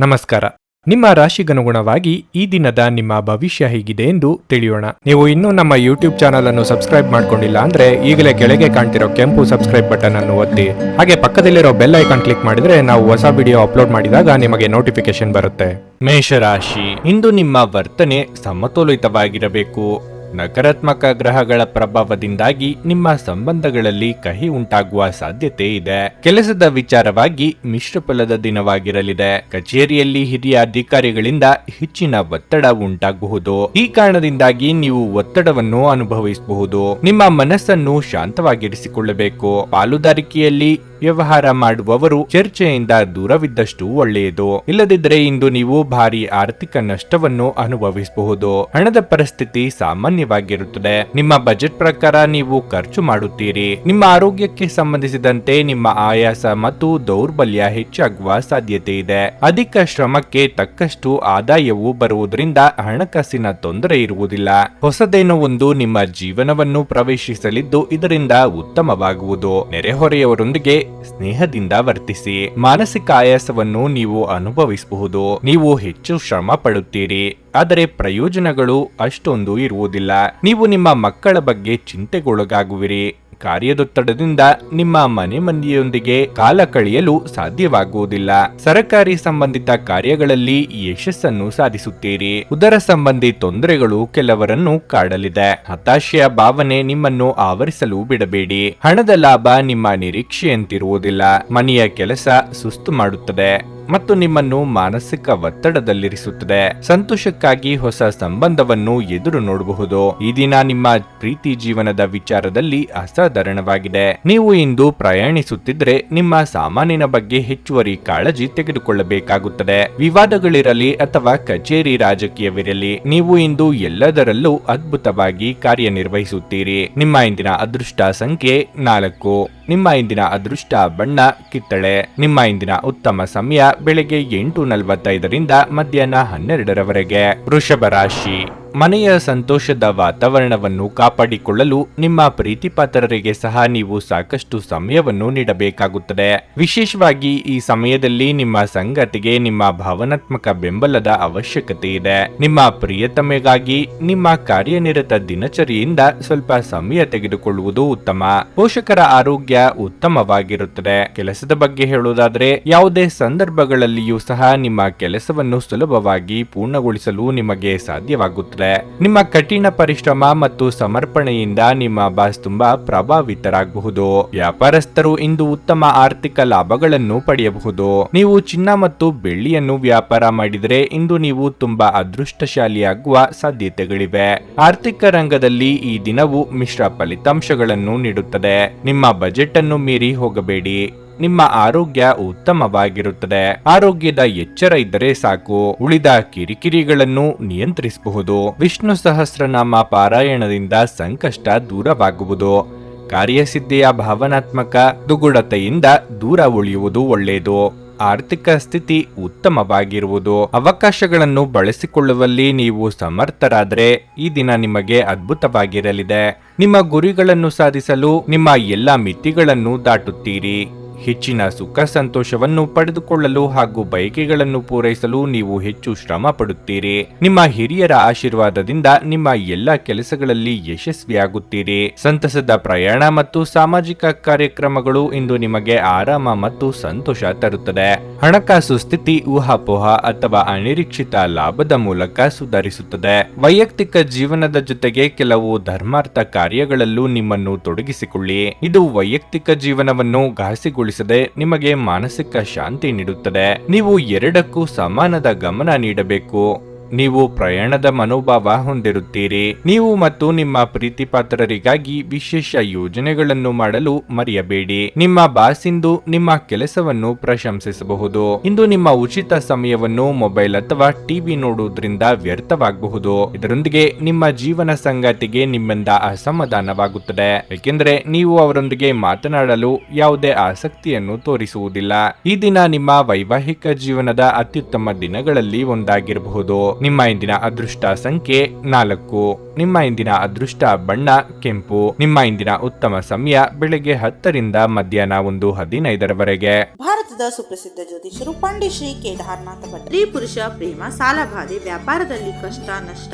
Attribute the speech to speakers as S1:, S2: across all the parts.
S1: ನಮಸ್ಕಾರ. ನಿಮ್ಮ ರಾಶಿಗನುಗುಣವಾಗಿ ಈ ದಿನದ ನಿಮ್ಮ ಭವಿಷ್ಯ ಹೇಗಿದೆ ಎಂದು ತಿಳಿಯೋಣ. ನೀವು ಇನ್ನೂ ನಮ್ಮ ಯೂಟ್ಯೂಬ್ ಚಾನಲ್ ಅನ್ನು ಸಬ್ಸ್ಕ್ರೈಬ್ ಮಾಡ್ಕೊಂಡಿಲ್ಲ ಅಂದ್ರೆ ಈಗಲೇ ಕೆಳಗೆ ಕಾಣ್ತಿರೋ ಕೆಂಪು ಸಬ್ಸ್ಕ್ರೈಬ್ ಬಟನ್ ಅನ್ನು ಒತ್ತಿ, ಹಾಗೆ ಪಕ್ಕದಲ್ಲಿರೋ ಬೆಲ್ ಐಕಾನ್ ಕ್ಲಿಕ್ ಮಾಡಿದ್ರೆ ನಾವು ಹೊಸ ವಿಡಿಯೋ ಅಪ್ಲೋಡ್ ಮಾಡಿದಾಗ ನಿಮಗೆ ನೋಟಿಫಿಕೇಶನ್ ಬರುತ್ತೆ. ಮೇಷರಾಶಿ, ಇಂದು ನಿಮ್ಮ ವರ್ತನೆ ಸಮತೋಲಿತವಾಗಿರಬೇಕು. ನಕಾರಾತ್ಮಕ ಗ್ರಹಗಳ ಪ್ರಭಾವದಿಂದಾಗಿ ನಿಮ್ಮ ಸಂಬಂಧಗಳಲ್ಲಿ ಕಹಿ ಉಂಟಾಗುವ ಸಾಧ್ಯತೆ ಇದೆ. ಕೆಲಸದ ವಿಚಾರವಾಗಿ ಮಿಶ್ರ ಫಲದ ದಿನವಾಗಿರಲಿದೆ. ಕಚೇರಿಯಲ್ಲಿ ಹಿರಿಯ ಅಧಿಕಾರಿಗಳಿಂದ ಹೆಚ್ಚಿನ ಒತ್ತಡ ಉಂಟಾಗಬಹುದು. ಈ ಕಾರಣದಿಂದಾಗಿ ನೀವು ಒತ್ತಡವನ್ನು ಅನುಭವಿಸಬಹುದು. ನಿಮ್ಮ ಮನಸ್ಸನ್ನು ಶಾಂತವಾಗಿರಿಸಿಕೊಳ್ಳಬೇಕು. ಪಾಲುದಾರಿಕೆಯಲ್ಲಿ ವ್ಯವಹಾರ ಮಾಡುವವರು ಚರ್ಚೆಯಿಂದ ದೂರವಿದ್ದಷ್ಟು ಒಳ್ಳೆಯದು. ಇಲ್ಲದಿದ್ದರೆ ಇಂದು ನೀವು ಭಾರಿ ಆರ್ಥಿಕ ನಷ್ಟವನ್ನು ಅನುಭವಿಸಬಹುದು. ಹಣದ ಪರಿಸ್ಥಿತಿ ಸಾಮಾನ್ಯವಾಗಿರುತ್ತದೆ. ನಿಮ್ಮ ಬಜೆಟ್ ಪ್ರಕಾರ ನೀವು ಖರ್ಚು ಮಾಡುತ್ತೀರಿ. ನಿಮ್ಮ ಆರೋಗ್ಯಕ್ಕೆ ಸಂಬಂಧಿಸಿದಂತೆ ನಿಮ್ಮ ಆಯಾಸ ಮತ್ತು ದೌರ್ಬಲ್ಯ ಹೆಚ್ಚಾಗುವ ಸಾಧ್ಯತೆ ಇದೆ. ಅಧಿಕ ಶ್ರಮಕ್ಕೆ ತಕ್ಕಷ್ಟು ಆದಾಯವು ಬರುವುದರಿಂದ ಹಣಕಾಸಿನ ತೊಂದರೆ ಇರುವುದಿಲ್ಲ. ಹೊಸದೇನೋ ಒಂದು ನಿಮ್ಮ ಜೀವನವನ್ನು ಪ್ರವೇಶಿಸಲಿದ್ದು ಇದರಿಂದ ಉತ್ತಮವಾಗುವುದು. ನೆರೆಹೊರೆಯವರೊಂದಿಗೆ ಸ್ನೇಹದಿಂದ ವರ್ತಿಸಿ. ಮಾನಸಿಕ ಆಯಾಸವನ್ನು ನೀವು ಅನುಭವಿಸಬಹುದು. ನೀವು ಹೆಚ್ಚು ಶ್ರಮ ಪಡುತ್ತೀರಿ, ಆದರೆ ಪ್ರಯೋಜನಗಳು ಅಷ್ಟೊಂದು ಇರುವುದಿಲ್ಲ. ನೀವು ನಿಮ್ಮ ಮಕ್ಕಳ ಬಗ್ಗೆ ಚಿಂತೆಗೊಳಗಾಗುವಿರಿ. ಕಾರ್ಯದೊತ್ತಡದಿಂದ ನಿಮ್ಮ ಮನೆ ಮಂದಿಯೊಂದಿಗೆ ಕಾಲ ಕಳೆಯಲು ಸಾಧ್ಯವಾಗುವುದಿಲ್ಲ. ಸರಕಾರಿ ಸಂಬಂಧಿತ ಕಾರ್ಯಗಳಲ್ಲಿ ಯಶಸ್ಸನ್ನು ಸಾಧಿಸುತ್ತೀರಿ. ಉದರ ಸಂಬಂಧಿ ತೊಂದರೆಗಳು ಕೆಲವರನ್ನು ಕಾಡಲಿದೆ. ಹತಾಶೆಯ ಭಾವನೆ ನಿಮ್ಮನ್ನು ಆವರಿಸಲು ಬಿಡಬೇಡಿ. ಹಣದ ಲಾಭ ನಿಮ್ಮ ನಿರೀಕ್ಷೆಯಂತಿರುವುದಿಲ್ಲ. ಮನೆಯ ಕೆಲಸ ಸುಸ್ತು ಮಾಡುತ್ತದೆ ಮತ್ತು ನಿಮ್ಮನ್ನು ಮಾನಸಿಕ ಒತ್ತಡದಲ್ಲಿರಿಸುತ್ತದೆ. ಸಂತೋಷಕ್ಕಾಗಿ ಹೊಸ ಸಂಬಂಧವನ್ನು ಎದುರು ನೋಡಬಹುದು. ಈ ದಿನ ನಿಮ್ಮ ಪ್ರೀತಿ ಜೀವನದ ವಿಚಾರದಲ್ಲಿ ಅಸಾಧಾರಣವಾಗಿದೆ. ನೀವು ಇಂದು ಪ್ರಯಾಣಿಸುತ್ತಿದ್ರೆ ನಿಮ್ಮ ಸಾಮಾನಿನ ಬಗ್ಗೆ ಹೆಚ್ಚುವರಿ ಕಾಳಜಿ ತೆಗೆದುಕೊಳ್ಳಬೇಕಾಗುತ್ತದೆ. ವಿವಾದಗಳಿರಲಿ ಅಥವಾ ಕಚೇರಿ ರಾಜಕೀಯವಿರಲಿ, ನೀವು ಇಂದು ಎಲ್ಲದರಲ್ಲೂ ಅದ್ಭುತವಾಗಿ ಕಾರ್ಯನಿರ್ವಹಿಸುತ್ತೀರಿ. ನಿಮ್ಮ ಇಂದಿನ ಅದೃಷ್ಟ ಸಂಖ್ಯೆ 4. ನಿಮ್ಮ ಇಂದಿನ ಅದೃಷ್ಟ ಬಣ್ಣ ಕಿತ್ತಳೆ. ನಿಮ್ಮ ಇಂದಿನ ಉತ್ತಮ ಸಮಯ ಬೆಳಗ್ಗೆ 8:45ರಿಂದ ಮಧ್ಯಾಹ್ನ 12ರವರೆಗೆ. ವೃಷಭ ರಾಶಿ, ಮನೆಯ ಸಂತೋಷದ ವಾತಾವರಣವನ್ನು ಕಾಪಾಡಿಕೊಳ್ಳಲು ನಿಮ್ಮ ಪ್ರೀತಿಪಾತ್ರರಿಗೆ ಸಹ ನೀವು ಸಾಕಷ್ಟು ಸಮಯವನ್ನು ನೀಡಬೇಕಾಗುತ್ತದೆ. ವಿಶೇಷವಾಗಿ ಈ ಸಮಯದಲ್ಲಿ ನಿಮ್ಮ ಸಂಗಾತಿಗೆ ನಿಮ್ಮ ಭಾವನಾತ್ಮಕ ಬೆಂಬಲದ ಅವಶ್ಯಕತೆ ಇದೆ. ನಿಮ್ಮ ಪ್ರಿಯತಮೆಗಾಗಿ ನಿಮ್ಮ ಕಾರ್ಯನಿರತ ದಿನಚರಿಯಿಂದ ಸ್ವಲ್ಪ ಸಮಯ ತೆಗೆದುಕೊಳ್ಳುವುದು ಉತ್ತಮ. ಪೋಷಕರ ಆರೋಗ್ಯ ಉತ್ತಮವಾಗಿರುತ್ತದೆ. ಕೆಲಸದ ಬಗ್ಗೆ ಹೇಳುವುದಾದರೆ, ಯಾವುದೇ ಸಂದರ್ಭಗಳಲ್ಲಿಯೂ ಸಹ ನಿಮ್ಮ ಕೆಲಸವನ್ನು ಸುಲಭವಾಗಿ ಪೂರ್ಣಗೊಳಿಸಲು ನಿಮಗೆ ಸಾಧ್ಯವಾಗುತ್ತದೆ. ನಿಮ್ಮ ಕಠಿಣ ಪರಿಶ್ರಮ ಮತ್ತು ಸಮರ್ಪಣೆಯಿಂದ ನಿಮ್ಮ ಬಾಸ್ ತುಂಬಾ ಪ್ರಭಾವಿತರಾಗಬಹುದು. ವ್ಯಾಪಾರಸ್ಥರು ಇಂದು ಉತ್ತಮ ಆರ್ಥಿಕ ಲಾಭಗಳನ್ನು ಪಡೆಯಬಹುದು. ನೀವು ಚಿನ್ನ ಮತ್ತು ಬೆಳ್ಳಿಯನ್ನು ವ್ಯಾಪಾರ ಮಾಡಿದರೆ ಇಂದು ನೀವು ತುಂಬಾ ಅದೃಷ್ಟಶಾಲಿಯಾಗುವ ಸಾಧ್ಯತೆಗಳಿವೆ. ಆರ್ಥಿಕ ರಂಗದಲ್ಲಿ ಈ ದಿನವು ಮಿಶ್ರ ಫಲಿತಾಂಶಗಳನ್ನು ನೀಡುತ್ತದೆ. ನಿಮ್ಮ ಬಜೆಟ್ ಅನ್ನು ಮೀರಿ ಹೋಗಬೇಡಿ. ನಿಮ್ಮ ಆರೋಗ್ಯ ಉತ್ತಮವಾಗಿರುತ್ತದೆ. ಆರೋಗ್ಯದ ಎಚ್ಚರ ಇದ್ದರೆ ಸಾಕು. ಉಳಿದ ಕಿರಿಕಿರಿಗಳನ್ನು ನಿಯಂತ್ರಿಸಬಹುದು. ವಿಷ್ಣು ಸಹಸ್ರನಾಮ ಪಾರಾಯಣದಿಂದ ಸಂಕಷ್ಟ ದೂರವಾಗುವುದು. ಕಾರ್ಯಸಿದ್ಧಿಯ ಭಾವನಾತ್ಮಕ ದುಗುಡತೆಯಿಂದ ದೂರ ಉಳಿಯುವುದು ಒಳ್ಳೆಯದು. ಆರ್ಥಿಕ ಸ್ಥಿತಿ ಉತ್ತಮವಾಗಿರುವುದು. ಅವಕಾಶಗಳನ್ನು ಬಳಸಿಕೊಳ್ಳುವಲ್ಲಿ ನೀವು ಸಮರ್ಥರಾದರೆ ಈ ದಿನ ನಿಮಗೆ ಅದ್ಭುತವಾಗಿರಲಿದೆ. ನಿಮ್ಮ ಗುರಿಗಳನ್ನು ಸಾಧಿಸಲು ನಿಮ್ಮ ಎಲ್ಲ ಮಿತಿಗಳನ್ನು ದಾಟುತ್ತೀರಿ. ಹೆಚ್ಚಿನ ಸುಖ ಸಂತೋಷವನ್ನು ಪಡೆದುಕೊಳ್ಳಲು ಹಾಗೂ ಬಯಕೆಗಳನ್ನು ಪೂರೈಸಲು ನೀವು ಹೆಚ್ಚು ಶ್ರಮ ಪಡುತ್ತೀರಿ. ನಿಮ್ಮ ಹಿರಿಯರ ಆಶೀರ್ವಾದದಿಂದ ನಿಮ್ಮ ಎಲ್ಲ ಕೆಲಸಗಳಲ್ಲಿ ಯಶಸ್ವಿಯಾಗುತ್ತೀರಿ. ಸಂತಸದ ಪ್ರಯಾಣ ಮತ್ತು ಸಾಮಾಜಿಕ ಕಾರ್ಯಕ್ರಮಗಳು ಇಂದು ನಿಮಗೆ ಆರಾಮ ಮತ್ತು ಸಂತೋಷ ತರುತ್ತದೆ. ಹಣಕಾಸು ಸ್ಥಿತಿ ಊಹಾಪೋಹ ಅಥವಾ ಅನಿರೀಕ್ಷಿತ ಲಾಭದ ಮೂಲಕ ಸುಧಾರಿಸುತ್ತದೆ. ವೈಯಕ್ತಿಕ ಜೀವನದ ಜೊತೆಗೆ ಕೆಲವು ಧರ್ಮಾರ್ಥ ಕಾರ್ಯಗಳಲ್ಲೂ ನಿಮ್ಮನ್ನು ತೊಡಗಿಸಿಕೊಳ್ಳಿ. ಇದು ವೈಯಕ್ತಿಕ ಜೀವನವನ್ನು ಘಾಸಿಗೊಳಿಸಿ ನಿಮಗೆ ಮಾನಸಿಕ ಶಾಂತಿ ನೀಡುತ್ತದೆ. ನೀವು ಎರಡಕ್ಕೂ ಸಮಾನದ ಗಮನ ನೀಡಬೇಕು. ನೀವು ಪ್ರಯಾಣದ ಮನೋಭಾವ ಹೊಂದಿರುತ್ತೀರಿ. ನೀವು ಮತ್ತು ನಿಮ್ಮ ಪ್ರೀತಿಪಾತ್ರರಿಗಾಗಿ ವಿಶೇಷ ಯೋಜನೆಗಳನ್ನು ಮಾಡಲು ಮರೆಯಬೇಡಿ. ನಿಮ್ಮ ಬಾಸ್ ಇಂದು ನಿಮ್ಮ ಕೆಲಸವನ್ನು ಪ್ರಶಂಸಿಸಬಹುದು. ಇಂದು ನಿಮ್ಮ ಉಚಿತ ಸಮಯವನ್ನು ಮೊಬೈಲ್ ಅಥವಾ ಟಿವಿ ನೋಡುವುದರಿಂದ ವ್ಯರ್ಥವಾಗಬಹುದು. ಇದರೊಂದಿಗೆ ನಿಮ್ಮ ಜೀವನ ಸಂಗಾತಿಗೆ ನಿಮ್ಮಿಂದ ಅಸಮಾಧಾನವಾಗುತ್ತದೆ, ಏಕೆಂದರೆ ನೀವು ಅವರೊಂದಿಗೆ ಮಾತನಾಡಲು ಯಾವುದೇ ಆಸಕ್ತಿಯನ್ನು ತೋರಿಸುವುದಿಲ್ಲ. ಈ ದಿನ ನಿಮ್ಮ ವೈವಾಹಿಕ ಜೀವನದ ಅತ್ಯುತ್ತಮ ದಿನಗಳಲ್ಲಿ ಒಂದಾಗಿರಬಹುದು. ನಿಮ್ಮ ಇಂದಿನ ಅದೃಷ್ಟ ಸಂಖ್ಯೆ 4. ನಿಮ್ಮ ಇಂದಿನ ಅದೃಷ್ಟ ಬಣ್ಣ ಕೆಂಪು. ನಿಮ್ಮ ಇಂದಿನ ಉತ್ತಮ ಸಮಯ ಬೆಳಗ್ಗೆ 10ರಿಂದ ಮಧ್ಯಾಹ್ನ 1:15ರವರೆಗೆ.
S2: ಭಾರತದ ಸುಪ್ರಸಿದ್ಧ ಜ್ಯೋತಿಷರು ಪಂಡಿತ್ ಶ್ರೀ ಕೇದಾರನಾಥ ಭಟ್. ಸ್ತ್ರೀ ಪುರುಷ ಪ್ರೇಮ, ಸಾಲ ಬಾಧೆ, ವ್ಯಾಪಾರದಲ್ಲಿ ಕಷ್ಟ ನಷ್ಟ,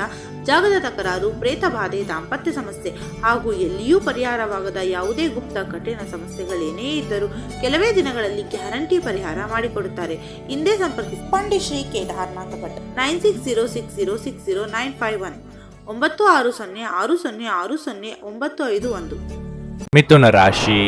S2: ಜಾಗದ ತಕರಾರು, ಪ್ರೇತ ಬಾಧೆ, ದಾಂಪತ್ಯ ಸಮಸ್ಯೆ ಹಾಗೂ ಎಲ್ಲಿಯೂ ಪರಿಹಾರವಾಗದ ಯಾವುದೇ ಗುಪ್ತ ಕಠಿಣ ಸಮಸ್ಯೆಗಳೇನೇ ಇದ್ದರೂ ಕೆಲವೇ ದಿನಗಳಲ್ಲಿ ಗ್ಯಾರಂಟಿ ಪರಿಹಾರ ಮಾಡಿಕೊಡುತ್ತಾರೆ. ಹಿಂದೆ ಸಂಪರ್ಕಿಸಿ ಪಂಡಿತ್ ಶ್ರೀ ಕೇದಾರನಾಥ ಭಟ್ 9606060951 9606060951.
S1: ಮಿಥುನ ರಾಶಿ,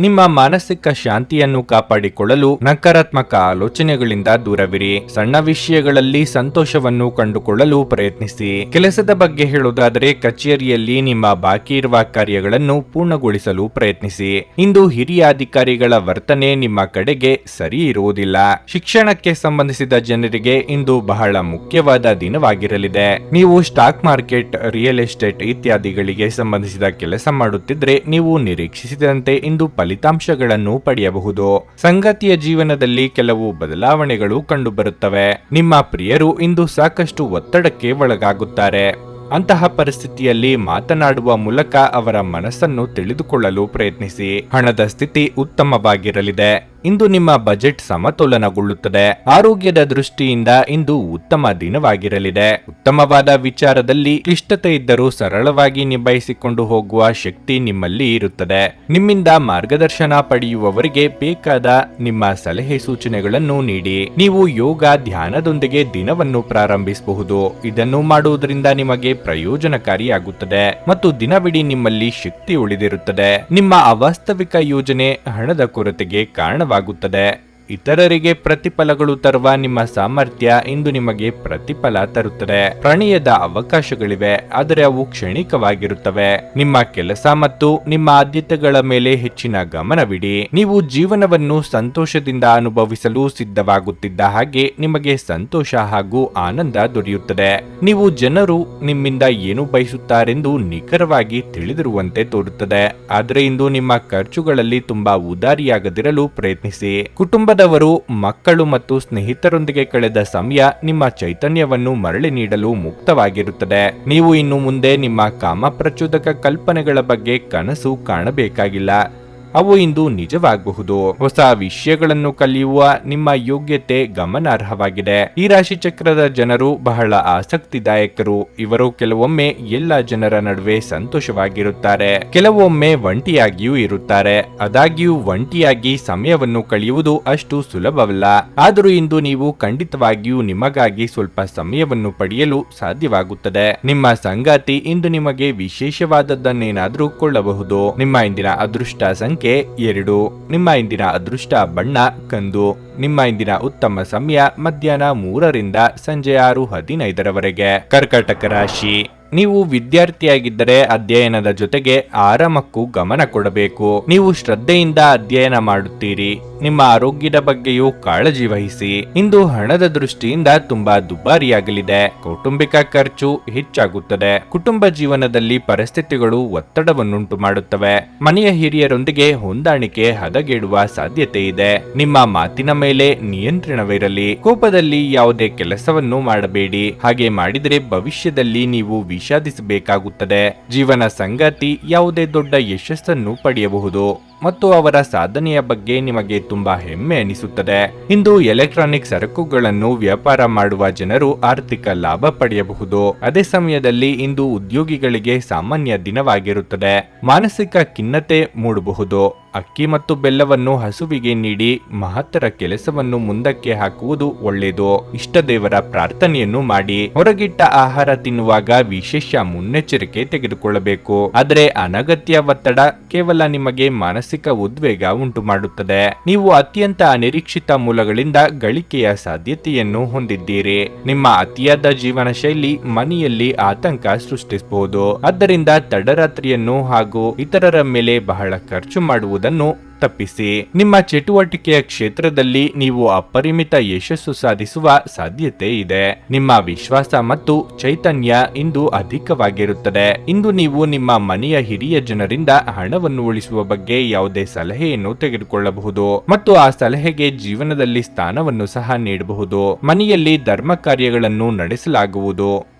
S1: ನಿಮ್ಮ ಮಾನಸಿಕ ಶಾಂತಿಯನ್ನು ಕಾಪಾಡಿಕೊಳ್ಳಲು ನಕಾರಾತ್ಮಕ ಆಲೋಚನೆಗಳಿಂದ ದೂರವಿರಿ. ಸಣ್ಣ ವಿಷಯಗಳಲ್ಲಿ ಸಂತೋಷವನ್ನು ಕಂಡುಕೊಳ್ಳಲು ಪ್ರಯತ್ನಿಸಿ. ಕೆಲಸದ ಬಗ್ಗೆ ಹೇಳುವುದಾದರೆ ಕಚೇರಿಯಲ್ಲಿ ನಿಮ್ಮ ಬಾಕಿ ಇರುವ ಕಾರ್ಯಗಳನ್ನು ಪೂರ್ಣಗೊಳಿಸಲು ಪ್ರಯತ್ನಿಸಿ. ಇಂದು ಹಿರಿಯ ಅಧಿಕಾರಿಗಳ ವರ್ತನೆ ನಿಮ್ಮ ಕಡೆಗೆ ಸರಿ ಇರುವುದಿಲ್ಲ. ಶಿಕ್ಷಣಕ್ಕೆ ಸಂಬಂಧಿಸಿದ ಜನರಿಗೆ ಇಂದು ಬಹಳ ಮುಖ್ಯವಾದ ದಿನವಾಗಿರಲಿದೆ. ನೀವು ಸ್ಟಾಕ್ ಮಾರ್ಕೆಟ್, ರಿಯಲ್ ಎಸ್ಟೇಟ್ ಇತ್ಯಾದಿಗಳಿಗೆ ಸಂಬಂಧಿಸಿದ ಕೆಲಸ ಮಾಡುತ್ತಿದ್ರೆ ನೀವು ನಿರೀಕ್ಷಿಸಿದಂತೆ ಇಂದು ಫಲಿತಾಂಶಗಳನ್ನು ಪಡೆಯಬಹುದು. ಸಂಗಾತಿಯ ಜೀವನದಲ್ಲಿ ಕೆಲವು ಬದಲಾವಣೆಗಳು ಕಂಡುಬರುತ್ತವೆ. ನಿಮ್ಮ ಪ್ರಿಯರು ಇಂದು ಸಾಕಷ್ಟು ಒತ್ತಡಕ್ಕೆ ಒಳಗಾಗುತ್ತಾರೆ. ಅಂತಹ ಪರಿಸ್ಥಿತಿಯಲ್ಲಿ ಮಾತನಾಡುವ ಮೂಲಕ ಅವರ ಮನಸ್ಸನ್ನು ತಿಳಿದುಕೊಳ್ಳಲು ಪ್ರಯತ್ನಿಸಿ. ಹಣದ ಸ್ಥಿತಿ ಉತ್ತಮವಾಗಿರಲಿದೆ. ಇಂದು ನಿಮ್ಮ ಬಜೆಟ್ ಸಮತೋಲನಗೊಳ್ಳುತ್ತದೆ. ಆರೋಗ್ಯದ ದೃಷ್ಟಿಯಿಂದ ಇಂದು ಉತ್ತಮ ದಿನವಾಗಿರಲಿದೆ. ಉತ್ತಮವಾದ ವಿಚಾರದಲ್ಲಿ ಕ್ಲಿಷ್ಟತೆ ಇದ್ದರೂ ಸರಳವಾಗಿ ನಿಭಾಯಿಸಿಕೊಂಡು ಹೋಗುವ ಶಕ್ತಿ ನಿಮ್ಮಲ್ಲಿ ಇರುತ್ತದೆ. ನಿಮ್ಮಿಂದ ಮಾರ್ಗದರ್ಶನ ಪಡೆಯುವವರಿಗೆ ಬೇಕಾದ ನಿಮ್ಮ ಸಲಹೆ ಸೂಚನೆಗಳನ್ನು ನೀಡಿ. ನೀವು ಯೋಗ ಧ್ಯಾನದೊಂದಿಗೆ ದಿನವನ್ನು ಪ್ರಾರಂಭಿಸಬಹುದು. ಇದನ್ನು ಮಾಡುವುದರಿಂದ ನಿಮಗೆ ಪ್ರಯೋಜನಕಾರಿಯಾಗುತ್ತದೆ ಮತ್ತು ದಿನವಿಡೀ ನಿಮ್ಮಲ್ಲಿ ಶಕ್ತಿ ಉಳಿದಿರುತ್ತದೆ. ನಿಮ್ಮ ಅವಾಸ್ತವಿಕ ಯೋಜನೆ ಹಣದ ಕೊರತೆಗೆ ಕಾರಣವಾಗುತ್ತದೆ. ಇತರರಿಗೆ ಪ್ರತಿಫಲಗಳು ತರುವ ನಿಮ್ಮ ಸಾಮರ್ಥ್ಯ ಇಂದು ನಿಮಗೆ ಪ್ರತಿಫಲ ತರುತ್ತದೆ. ಪ್ರಣಯದ ಅವಕಾಶಗಳಿವೆ, ಆದರೆ ಅವು ಕ್ಷಣಿಕವಾಗಿರುತ್ತವೆ. ನಿಮ್ಮ ಕೆಲಸ ಮತ್ತು ನಿಮ್ಮ ಆದ್ಯತೆಗಳ ಮೇಲೆ ಹೆಚ್ಚಿನ ಗಮನವಿಡಿ. ನೀವು ಜೀವನವನ್ನು ಸಂತೋಷದಿಂದ ಅನುಭವಿಸಲು ಸಿದ್ಧವಾಗುತ್ತಿದ್ದ ಹಾಗೆ ನಿಮಗೆ ಸಂತೋಷ ಹಾಗೂ ಆನಂದ ದೊರೆಯುತ್ತದೆ. ನೀವು ಜನರು ನಿಮ್ಮಿಂದ ಏನು ಬಯಸುತ್ತಾರೆಂದು ನಿಖರವಾಗಿ ತಿಳಿದಿರುವಂತೆ ತೋರುತ್ತದೆ. ಆದರೆ ಇಂದು ನಿಮ್ಮ ಖರ್ಚುಗಳಲ್ಲಿ ತುಂಬಾ ಉದಾರಿಯಾಗದಿರಲು ಪ್ರಯತ್ನಿಸಿ. ಕುಟುಂಬದವರು, ಮಕ್ಕಳು ಮತ್ತು ಸ್ನೇಹಿತರೊಂದಿಗೆ ಕಳೆದ ಸಮಯ ನಿಮ್ಮ ಚೈತನ್ಯವನ್ನು ಮರಳಿ ನೀಡಲು ಮುಕ್ತವಾಗಿರುತ್ತದೆ. ನೀವು ಇನ್ನು ಮುಂದೆ ನಿಮ್ಮ ಕಾಮಪ್ರಚೋದಕ ಕಲ್ಪನೆಗಳ ಬಗ್ಗೆ ಕನಸು ಕಾಣಬೇಕಾಗಿಲ್ಲ. ಅವು ಇಂದು ನಿಜವಾಗಬಹುದು. ಹೊಸ ವಿಷಯಗಳನ್ನು ಕಲಿಯುವ ನಿಮ್ಮ ಯೋಗ್ಯತೆ ಗಮನಾರ್ಹವಾಗಿದೆ. ಈ ರಾಶಿ ಚಕ್ರದ ಜನರು ಬಹಳ ಆಸಕ್ತಿದಾಯಕರು. ಇವರು ಕೆಲವೊಮ್ಮೆ ಎಲ್ಲ ಜನರ ನಡುವೆ ಸಂತೋಷವಾಗಿರುತ್ತಾರೆ, ಕೆಲವೊಮ್ಮೆ ಒಂಟಿಯಾಗಿಯೂ ಇರುತ್ತಾರೆ. ಆದಾಗ್ಯೂ ಒಂಟಿಯಾಗಿ ಸಮಯವನ್ನು ಕಳೆಯುವುದು ಅಷ್ಟು ಸುಲಭವಲ್ಲ. ಆದರೂ ಇಂದು ನೀವು ಖಂಡಿತವಾಗಿಯೂ ನಿಮಗಾಗಿ ಸ್ವಲ್ಪ ಸಮಯವನ್ನು ಪಡೆಯಲು ಸಾಧ್ಯವಾಗುತ್ತದೆ. ನಿಮ್ಮ ಸಂಗಾತಿ ಇಂದು ನಿಮಗೆ ವಿಶೇಷವಾದದ್ದನ್ನೇನಾದರೂ ಕೊಳ್ಳಬಹುದು. ನಿಮ್ಮ ಇಂದಿನ ಅದೃಷ್ಟ ಸಂಖ್ಯೆ 2. ನಿಮ್ಮ ಇಂದಿನ ಅದೃಷ್ಟ ಬಣ್ಣ ಕಂದು. ನಿಮ್ಮ ಇಂದಿನ ಉತ್ತಮ ಸಮಯ ಮಧ್ಯಾಹ್ನ 3ರಿಂದ ಸಂಜೆ 6:15 ಕರ್ಕಾಟಕ ರಾಶಿ, ನೀವು ವಿದ್ಯಾರ್ಥಿಯಾಗಿದ್ದರೆ ಅಧ್ಯಯನದ ಜೊತೆಗೆ ಆರಾಮಕ್ಕೂ ಗಮನ ಕೊಡಬೇಕು. ನೀವು ಶ್ರದ್ಧೆಯಿಂದ ಅಧ್ಯಯನ ಮಾಡುತ್ತೀರಿ. ನಿಮ್ಮ ಆರೋಗ್ಯದ ಬಗ್ಗೆಯೂ ಕಾಳಜಿ ವಹಿಸಿ. ಇಂದು ಹಣದ ದೃಷ್ಟಿಯಿಂದ ತುಂಬಾ ದುಬಾರಿಯಾಗಲಿದೆ. ಕೌಟುಂಬಿಕ ಖರ್ಚು ಹೆಚ್ಚಾಗುತ್ತದೆ. ಕುಟುಂಬ ಜೀವನದಲ್ಲಿ ಪರಿಸ್ಥಿತಿಗಳು ಒತ್ತಡವನ್ನುಂಟು ಮಾಡುತ್ತವೆ. ಮನೆಯ ಹಿರಿಯರೊಂದಿಗೆ ಹೊಂದಾಣಿಕೆ ಹದಗೆಡುವ ಸಾಧ್ಯತೆ ಇದೆ. ನಿಮ್ಮ ಮಾತಿನ ಮೇಲೆ ನಿಯಂತ್ರಣವಿರಲಿ. ಕೋಪದಲ್ಲಿ ಯಾವುದೇ ಕೆಲಸವನ್ನು ಮಾಡಬೇಡಿ. ಹಾಗೆ ಮಾಡಿದರೆ ಭವಿಷ್ಯದಲ್ಲಿ ನೀವು ವಿಷಾದಿಸಬೇಕಾಗುತ್ತದೆ. ಜೀವನ ಸಂಗಾತಿ ಯಾವುದೇ ದೊಡ್ಡ ಯಶಸ್ಸನ್ನು ಪಡೆಯಬಹುದು ಮತ್ತು ಅವರ ಸಾಧನೆಯ ಬಗ್ಗೆ ನಿಮಗೆ ತುಂಬಾ ಹೆಮ್ಮೆ ಅನಿಸುತ್ತದೆ. ಇಂದು ಎಲೆಕ್ಟ್ರಾನಿಕ್ ಸರಕುಗಳನ್ನು ವ್ಯಾಪಾರ ಮಾಡುವ ಜನರು ಆರ್ಥಿಕ ಲಾಭ ಪಡೆಯಬಹುದು. ಅದೇ ಸಮಯದಲ್ಲಿ ಇಂದು ಉದ್ಯೋಗಿಗಳಿಗೆ ಸಾಮಾನ್ಯ ದಿನವಾಗಿರುತ್ತದೆ. ಮಾನಸಿಕ ಖಿನ್ನತೆ ಮೂಡಬಹುದು. ಅಕ್ಕಿ ಮತ್ತು ಬೆಲ್ಲವನ್ನು ಹಸುವಿಗೆ ನೀಡಿ ಮಹತ್ತರ ಕೆಲಸವನ್ನು ಮುಂದಕ್ಕೆ ಹಾಕುವುದು ಒಳ್ಳೆಯದು. ಇಷ್ಟ ದೇವರ ಪ್ರಾರ್ಥನೆಯನ್ನು ಮಾಡಿ. ಹೊರಗಿಟ್ಟ ಆಹಾರ ತಿನ್ನುವಾಗ ವಿಶೇಷ ಮುನ್ನೆಚ್ಚರಿಕೆ ತೆಗೆದುಕೊಳ್ಳಬೇಕು. ಆದರೆ ಅನಗತ್ಯ ಒತ್ತಡ ಕೇವಲ ನಿಮಗೆ ಮಾನಸಿಕ ಉದ್ವೇಗ ಉಂಟು ಮಾಡುತ್ತದೆ. ನೀವು ಅತ್ಯಂತ ಅನಿರೀಕ್ಷಿತ ಮೂಲಗಳಿಂದ ಗಳಿಕೆಯ ಸಾಧ್ಯತೆಯನ್ನು ಹೊಂದಿದ್ದೀರಿ. ನಿಮ್ಮ ಅತಿಯಾದ ಜೀವನ ಶೈಲಿ ಮನೆಯಲ್ಲಿ ಆತಂಕ ಸೃಷ್ಟಿಸಬಹುದು. ಆದ್ದರಿಂದ ತಡರಾತ್ರಿಯನ್ನು ಹಾಗೂ ಇತರರ ಮೇಲೆ ಬಹಳ ಖರ್ಚು ಮಾಡುವುದನ್ನು ತಪ್ಪಿಸಿ. ನಿಮ್ಮ ಚಟುವಟಿಕೆಯ ಕ್ಷೇತ್ರದಲ್ಲಿ ನೀವು ಅಪರಿಮಿತ ಯಶಸ್ಸು ಸಾಧಿಸುವ ಸಾಧ್ಯತೆ ಇದೆ. ನಿಮ್ಮ ವಿಶ್ವಾಸ ಮತ್ತು ಚೈತನ್ಯ ಇಂದು ಅಧಿಕವಾಗಿರುತ್ತದೆ. ಇಂದು ನೀವು ನಿಮ್ಮ ಮನೆಯ ಹಿರಿಯ ಜನರಿಂದ ಹಣವನ್ನು ಉಳಿಸುವ ಬಗ್ಗೆ ಯಾವುದೇ ಸಲಹೆಯನ್ನು ತೆಗೆದುಕೊಳ್ಳಬಹುದು ಮತ್ತು ಆ ಸಲಹೆಗೆ ಜೀವನದಲ್ಲಿ ಸ್ಥಾನವನ್ನು ಸಹ ನೀಡಬಹುದು. ಮನೆಯಲ್ಲಿ ಧರ್ಮ ಕಾರ್ಯಗಳನ್ನು ನಡೆಸಲಾಗುವುದು.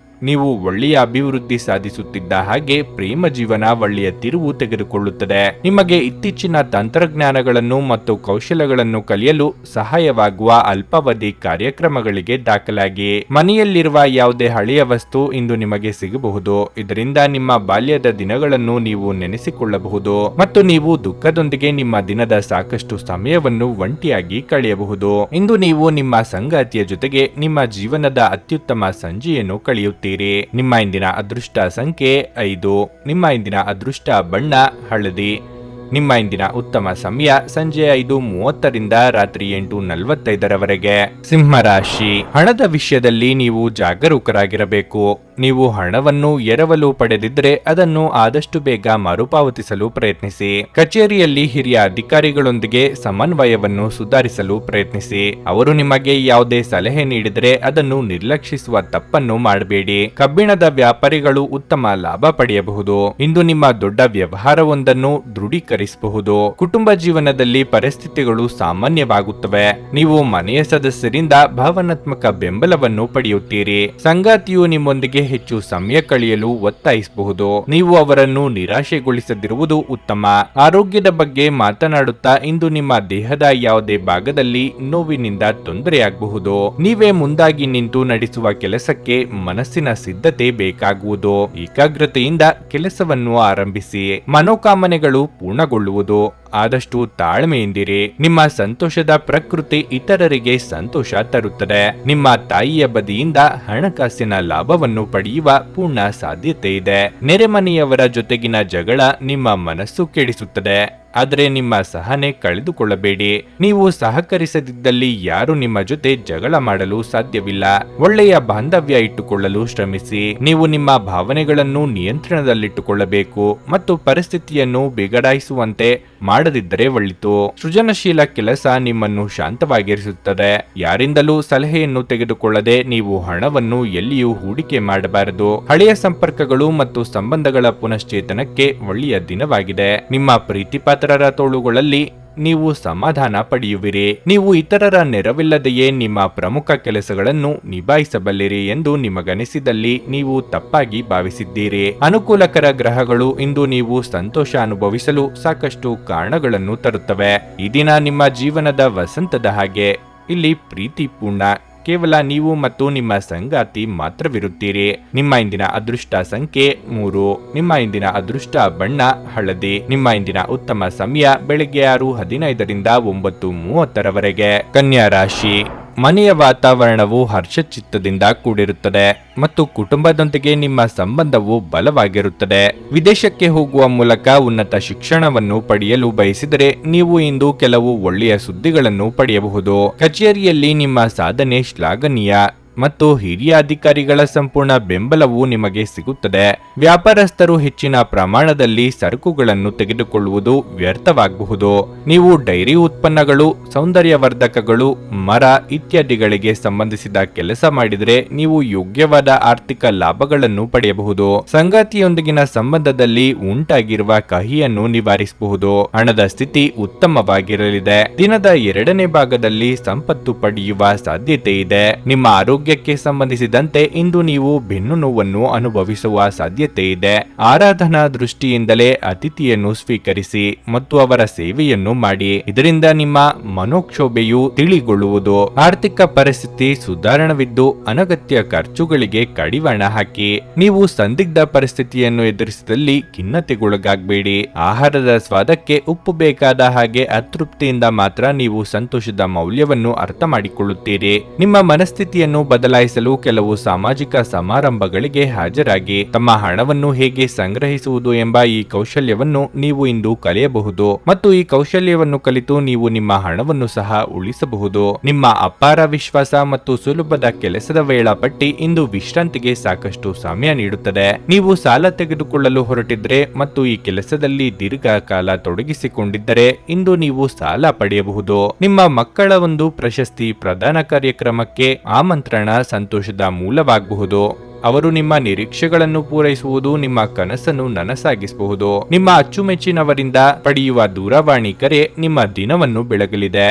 S1: ನೀವು ಒಳ್ಳೆಯ ಅಭಿವೃದ್ಧಿ ಸಾಧಿಸುತ್ತಿದ್ದ ಹಾಗೆ ಪ್ರೇಮ ಜೀವನ ಒಳ್ಳೆಯ ತಿರುವು ತೆಗೆದುಕೊಳ್ಳುತ್ತದೆ. ನಿಮಗೆ ಇತ್ತೀಚಿನ ತಂತ್ರಜ್ಞಾನಗಳನ್ನು ಮತ್ತು ಕೌಶಲಗಳನ್ನು ಕಲಿಯಲು ಸಹಾಯವಾಗುವ ಅಲ್ಪಾವಧಿ ಕಾರ್ಯಕ್ರಮಗಳಿಗೆ ದಾಖಲಾಗಿ. ಮನೆಯಲ್ಲಿರುವ ಯಾವುದೇ ಹಳೆಯ ವಸ್ತು ಇಂದು ನಿಮಗೆ ಸಿಗಬಹುದು. ಇದರಿಂದ ನಿಮ್ಮ ಬಾಲ್ಯದ ದಿನಗಳನ್ನು ನೀವು ನೆನೆಸಿಕೊಳ್ಳಬಹುದು ಮತ್ತು ನೀವು ದುಃಖದೊಂದಿಗೆ ನಿಮ್ಮ ದಿನದ ಸಾಕಷ್ಟು ಸಮಯವನ್ನು ಒಂಟಿಯಾಗಿ ಕಳೆಯಬಹುದು. ಇಂದು ನೀವು ನಿಮ್ಮ ಸಂಗಾತಿಯ ಜೊತೆಗೆ ನಿಮ್ಮ ಜೀವನದ ಅತ್ಯುತ್ತಮ ಸಂಜೆಯನ್ನು ಕಳೆಯುತ್ತೀರಿ. ನಿಮ್ಮ ಇಂದಿನ ಅದೃಷ್ಟ ಸಂಖ್ಯೆ 5. ನಿಮ್ಮ ಇಂದಿನ ಅದೃಷ್ಟ ಬಣ್ಣ ಹಳದಿ. ನಿಮ್ಮ ಇಂದಿನ ಉತ್ತಮ ಸಮಯ ಸಂಜೆ 5:30ರಿಂದ ರಾತ್ರಿ 8:45ರವರೆಗೆ. ಸಿಂಹ ರಾಶಿ. ಹಣದ ವಿಷಯದಲ್ಲಿ ನೀವು ಜಾಗರೂಕರಾಗಿರಬೇಕು. ನೀವು ಹಣವನ್ನು ಎರವಲು ಪಡೆದಿದ್ರೆ ಅದನ್ನು ಆದಷ್ಟು ಬೇಗ ಮರುಪಾವತಿಸಲು ಪ್ರಯತ್ನಿಸಿ. ಕಚೇರಿಯಲ್ಲಿ ಹಿರಿಯ ಅಧಿಕಾರಿಗಳೊಂದಿಗೆ ಸಮನ್ವಯವನ್ನು ಸುಧಾರಿಸಲು ಪ್ರಯತ್ನಿಸಿ. ಅವರು ನಿಮಗೆ ಯಾವುದೇ ಸಲಹೆ ನೀಡಿದರೆ ಅದನ್ನು ನಿರ್ಲಕ್ಷಿಸುವ ತಪ್ಪನ್ನು ಮಾಡಬೇಡಿ. ಕಬ್ಬಿಣದ ವ್ಯಾಪಾರಿಗಳು ಉತ್ತಮ ಲಾಭ ಪಡೆಯಬಹುದು. ಇಂದು ನಿಮ್ಮ ದೊಡ್ಡ ವ್ಯವಹಾರವೊಂದನ್ನು ದೃಢೀಕರಿಸಬಹುದು. ಕುಟುಂಬ ಜೀವನದಲ್ಲಿ ಪರಿಸ್ಥಿತಿಗಳು ಸಾಮಾನ್ಯವಾಗುತ್ತವೆ. ನೀವು ಮನೆಯ ಸದಸ್ಯರಿಂದ ಭಾವನಾತ್ಮಕ ಬೆಂಬಲವನ್ನು ಪಡೆಯುತ್ತೀರಿ. ಸಂಗಾತಿಯು ನಿಮ್ಮೊಂದಿಗೆ ಹೆಚ್ಚು ಸಮಯ ಕಳೆಯಲು ಒತ್ತಾಯಿಸಬಹುದು. ನೀವು ಅವರನ್ನು ನಿರಾಶೆಗೊಳಿಸದಿರುವುದು ಉತ್ತಮ. ಆರೋಗ್ಯದ ಬಗ್ಗೆ ಮಾತನಾಡುತ್ತಾ ಇಂದು ನಿಮ್ಮ ದೇಹದ ಯಾವುದೇ ಭಾಗದಲ್ಲಿ ನೋವಿನಿಂದ ತೊಂದರೆಯಾಗಬಹುದು. ನೀವೇ ಮುಂದಾಗಿ ನಿಂತು ನಡೆಸುವ ಕೆಲಸಕ್ಕೆ ಮನಸ್ಸಿನ ಸಿದ್ಧತೆ ಬೇಕಾಗುವುದು. ಏಕಾಗ್ರತೆಯಿಂದ ಕೆಲಸವನ್ನು ಆರಂಭಿಸಿ. ಮನೋಕಾಮನೆಗಳು ಪೂರ್ಣಗೊಳ್ಳುವುದು. ಆದಷ್ಟು ತಾಳ್ಮೆಯಿಂದಿರಿ. ನಿಮ್ಮ ಸಂತೋಷದ ಪ್ರಕೃತಿ ಇತರರಿಗೆ ಸಂತೋಷ ತರುತ್ತದೆ. ನಿಮ್ಮ ತಾಯಿಯ ಬದಿಯಿಂದ ಹಣಕಾಸಿನ ಲಾಭವನ್ನು ಪಡೆಯುವ ಪೂರ್ಣ ಸಾಧ್ಯತೆ ಇದೆ. ನೆರೆಮನೆಯವರ ಜೊತೆಗಿನ ಜಗಳ ನಿಮ್ಮ ಮನಸ್ಸು ಕೆಡಿಸುತ್ತದೆ. ಆದರೆ ನಿಮ್ಮ ಸಹನೆ ಕಳೆದುಕೊಳ್ಳಬೇಡಿ. ನೀವು ಸಹಕರಿಸದಿದ್ದಲ್ಲಿ ಯಾರು ನಿಮ್ಮ ಜೊತೆ ಜಗಳ ಮಾಡಲು ಸಾಧ್ಯವಿಲ್ಲ. ಒಳ್ಳೆಯ ಬಾಂಧವ್ಯ ಇಟ್ಟುಕೊಳ್ಳಲು ಶ್ರಮಿಸಿ. ನೀವು ನಿಮ್ಮ ಭಾವನೆಗಳನ್ನು ನಿಯಂತ್ರಣದಲ್ಲಿಟ್ಟುಕೊಳ್ಳಬೇಕು ಮತ್ತು ಪರಿಸ್ಥಿತಿಯನ್ನು ಬಿಗಡಾಯಿಸುವಂತೆ ಮಾಡದಿದ್ದರೆ ಒಳಿತು. ಸೃಜನಶೀಲ ಕೆಲಸ ನಿಮ್ಮನ್ನು ಶಾಂತವಾಗಿರಿಸುತ್ತದೆ. ಯಾರಿಂದಲೂ ಸಲಹೆಯನ್ನು ತೆಗೆದುಕೊಳ್ಳದೆ ನೀವು ಹಣವನ್ನು ಎಲ್ಲಿಯೂ ಹೂಡಿಕೆ ಮಾಡಬಾರದು. ಹಳೆಯ ಸಂಪರ್ಕಗಳು ಮತ್ತು ಸಂಬಂಧಗಳ ಪುನಶ್ಚೇತನಕ್ಕೆ ಒಳ್ಳೆಯ ದಿನವಾಗಿದೆ. ನಿಮ್ಮ ಪ್ರೀತಿಪಾತ್ರರ ತೋಳುಗಳಲ್ಲಿ ನೀವು ಸಮಾಧಾನ ಪಡೆಯುವಿರಿ. ನೀವು ಇತರರ ನೆರವಿಲ್ಲದೆಯೇ ನಿಮ್ಮ ಪ್ರಮುಖ ಕೆಲಸಗಳನ್ನು ನಿಭಾಯಿಸಬಲ್ಲಿರಿ ಎಂದು ನಿಮಗನಿಸಿದಲ್ಲಿ ನೀವು ತಪ್ಪಾಗಿ ಭಾವಿಸಿದ್ದೀರಿ. ಅನುಕೂಲಕರ ಗ್ರಹಗಳು ಇಂದು ನೀವು ಸಂತೋಷ ಅನುಭವಿಸಲು ಸಾಕಷ್ಟು ಕಾರಣಗಳನ್ನು ತರುತ್ತವೆ. ಈ ದಿನ ನಿಮ್ಮ ಜೀವನದ ವಸಂತದ ಹಾಗೆ. ಇಲ್ಲಿ ಪ್ರೀತಿಪೂರ್ಣ ಕೇವಲ ನೀವು ಮತ್ತು ನಿಮ್ಮ ಸಂಗಾತಿ ಮಾತ್ರವಿರುತ್ತೀರಿ. ನಿಮ್ಮ ಇಂದಿನ ಅದೃಷ್ಟ ಸಂಖ್ಯೆ 3. ನಿಮ್ಮ ಇಂದಿನ ಅದೃಷ್ಟ ಬಣ್ಣ ಹಳದಿ. ನಿಮ್ಮ ಇಂದಿನ ಉತ್ತಮ ಸಮಯ ಬೆಳಗ್ಗೆ 6:15ರಿಂದ 9:30ರವರೆಗೆ. ಕನ್ಯಾ ರಾಶಿ. ಮನೆಯ ವಾತಾವರಣವು ಹರ್ಷಚಿತ್ತದಿಂದ ಕೂಡಿರುತ್ತದೆ ಮತ್ತು ಕುಟುಂಬದೊಂದಿಗೆ ನಿಮ್ಮ ಸಂಬಂಧವು ಬಲವಾಗಿರುತ್ತದೆ. ವಿದೇಶಕ್ಕೆ ಹೋಗುವ ಮೂಲಕ ಉನ್ನತ ಶಿಕ್ಷಣವನ್ನು ಪಡೆಯಲು ಬಯಸಿದರೆ ನೀವು ಇಂದು ಕೆಲವು ಒಳ್ಳೆಯ ಸುದ್ದಿಗಳನ್ನು ಪಡೆಯಬಹುದು. ಕಚೇರಿಯಲ್ಲಿ ನಿಮ್ಮ ಸಾಧನೆ ಶ್ಲಾಘನೀಯ ಮತ್ತು ಹಿರಿಯ ಅಧಿಕಾರಿಗಳ ಸಂಪೂರ್ಣ ಬೆಂಬಲವು ನಿಮಗೆ ಸಿಗುತ್ತದೆ. ವ್ಯಾಪಾರಸ್ಥರು ಹೆಚ್ಚಿನ ಪ್ರಮಾಣದಲ್ಲಿ ಸರಕುಗಳನ್ನು ತೆಗೆದುಕೊಳ್ಳುವುದು ವ್ಯರ್ಥವಾಗಬಹುದು. ನೀವು ಡೈರಿ ಉತ್ಪನ್ನಗಳು, ಸೌಂದರ್ಯವರ್ಧಕಗಳು, ಮರ ಇತ್ಯಾದಿಗಳಿಗೆ ಸಂಬಂಧಿಸಿದ ಕೆಲಸ ಮಾಡಿದರೆ ನೀವು ಯೋಗ್ಯವಾದ ಆರ್ಥಿಕ ಲಾಭಗಳನ್ನು ಪಡೆಯಬಹುದು. ಸಂಗಾತಿಯೊಂದಿಗಿನ ಸಂಬಂಧದಲ್ಲಿ ಉಂಟಾಗಿರುವ ಕಹಿಯನ್ನು ನಿವಾರಿಸಬಹುದು. ಹಣದ ಸ್ಥಿತಿ ಉತ್ತಮವಾಗಿರಲಿದೆ. ದಿನದ 2ನೇ ಭಾಗದಲ್ಲಿ ಸಂಪತ್ತು ಪಡೆಯುವ ಸಾಧ್ಯತೆ ಇದೆ. ನಿಮ್ಮ ಆರೋಗ್ಯಕ್ಕೆ ಸಂಬಂಧಿಸಿದಂತೆ ಇಂದು ನೀವು ಬೆನ್ನು ನೋವನ್ನು ಅನುಭವಿಸುವ ಸಾಧ್ಯತೆ ಇದೆ. ಆರಾಧನಾ ದೃಷ್ಟಿಯಿಂದಲೇ ಅತಿಥಿಯನ್ನು ಸ್ವೀಕರಿಸಿ ಮತ್ತು ಅವರ ಸೇವೆಯನ್ನು ಮಾಡಿ. ಇದರಿಂದ ನಿಮ್ಮ ಮನೋಕ್ಷೋಭೆಯು ತಿಳಿಗೊಳ್ಳುವುದು. ಆರ್ಥಿಕ ಪರಿಸ್ಥಿತಿ ಸುಧಾರಣವಿದ್ದು ಅನಗತ್ಯ ಖರ್ಚುಗಳಿಗೆ ಕಡಿವಾಣ ಹಾಕಿ. ನೀವು ಸಂದಿಗ್ಧ ಪರಿಸ್ಥಿತಿಯನ್ನು ಎದುರಿಸಿದಲ್ಲಿ ಖಿನ್ನತೆಗೊಳಗಾಗಬೇಡಿ. ಆಹಾರದ ಸ್ವಾದಕ್ಕೆ ಉಪ್ಪು ಬೇಕಾದ ಹಾಗೆ ಅತೃಪ್ತಿಯಿಂದ ಮಾತ್ರ ನೀವು ಸಂತೋಷದ ಮೌಲ್ಯವನ್ನು ಅರ್ಥ ಮಾಡಿಕೊಳ್ಳುತ್ತೀರಿ. ನಿಮ್ಮ ಮನಸ್ಥಿತಿಯನ್ನು ಬದಲಾಯಿಸಲು ಕೆಲವು ಸಾಮಾಜಿಕ ಸಮಾರಂಭಗಳಿಗೆ ಹಾಜರಾಗಿ. ತಮ್ಮ ಹಣವನ್ನು ಹೇಗೆ ಸಂಗ್ರಹಿಸುವುದು ಎಂಬ ಈ ಕೌಶಲ್ಯವನ್ನು ನೀವು ಇಂದು ಕಲಿಯಬಹುದು ಮತ್ತು ಈ ಕೌಶಲ್ಯವನ್ನು ಕಲಿತು ನೀವು ನಿಮ್ಮ ಹಣವನ್ನು ಸಹ ಉಳಿಸಬಹುದು. ನಿಮ್ಮ ಅಪಾರ ವಿಶ್ವಾಸ ಮತ್ತು ಸುಲಭದ ಕೆಲಸದ ವೇಳಾಪಟ್ಟಿ ಇಂದು ವಿಶ್ರಾಂತಿಗೆ ಸಾಕಷ್ಟು ಸಮಯ ನೀಡುತ್ತದೆ. ನೀವು ಸಾಲ ತೆಗೆದುಕೊಳ್ಳಲು ಹೊರಟಿದ್ರೆ ಮತ್ತು ಈ ಕೆಲಸದಲ್ಲಿ ದೀರ್ಘಕಾಲ ತೊಡಗಿಸಿಕೊಂಡಿದ್ದರೆ ಇಂದು ನೀವು ಸಾಲ ಪಡೆಯಬಹುದು. ನಿಮ್ಮ ಮಕ್ಕಳ ಒಂದು ಪ್ರಶಸ್ತಿ ಪ್ರದಾನ ಕಾರ್ಯಕ್ರಮಕ್ಕೆ ಆಮಂತ್ರಣ ಸಂತೋಷದ ಮೂಲವಾಗಬಹುದು. ಅವರು ನಿಮ್ಮ ನಿರೀಕ್ಷೆಗಳನ್ನು ಪೂರೈಸುವುದು ನಿಮ್ಮ ಕನಸನ್ನು ನನಸಾಗಿಸಬಹುದು. ನಿಮ್ಮ ಅಚ್ಚುಮೆಚ್ಚಿನವರಿಂದ ಪಡೆಯುವ ದೂರವಾಣಿ ಕರೆ ನಿಮ್ಮ ದಿನವನ್ನು ಬೆಳಗಲಿದೆ.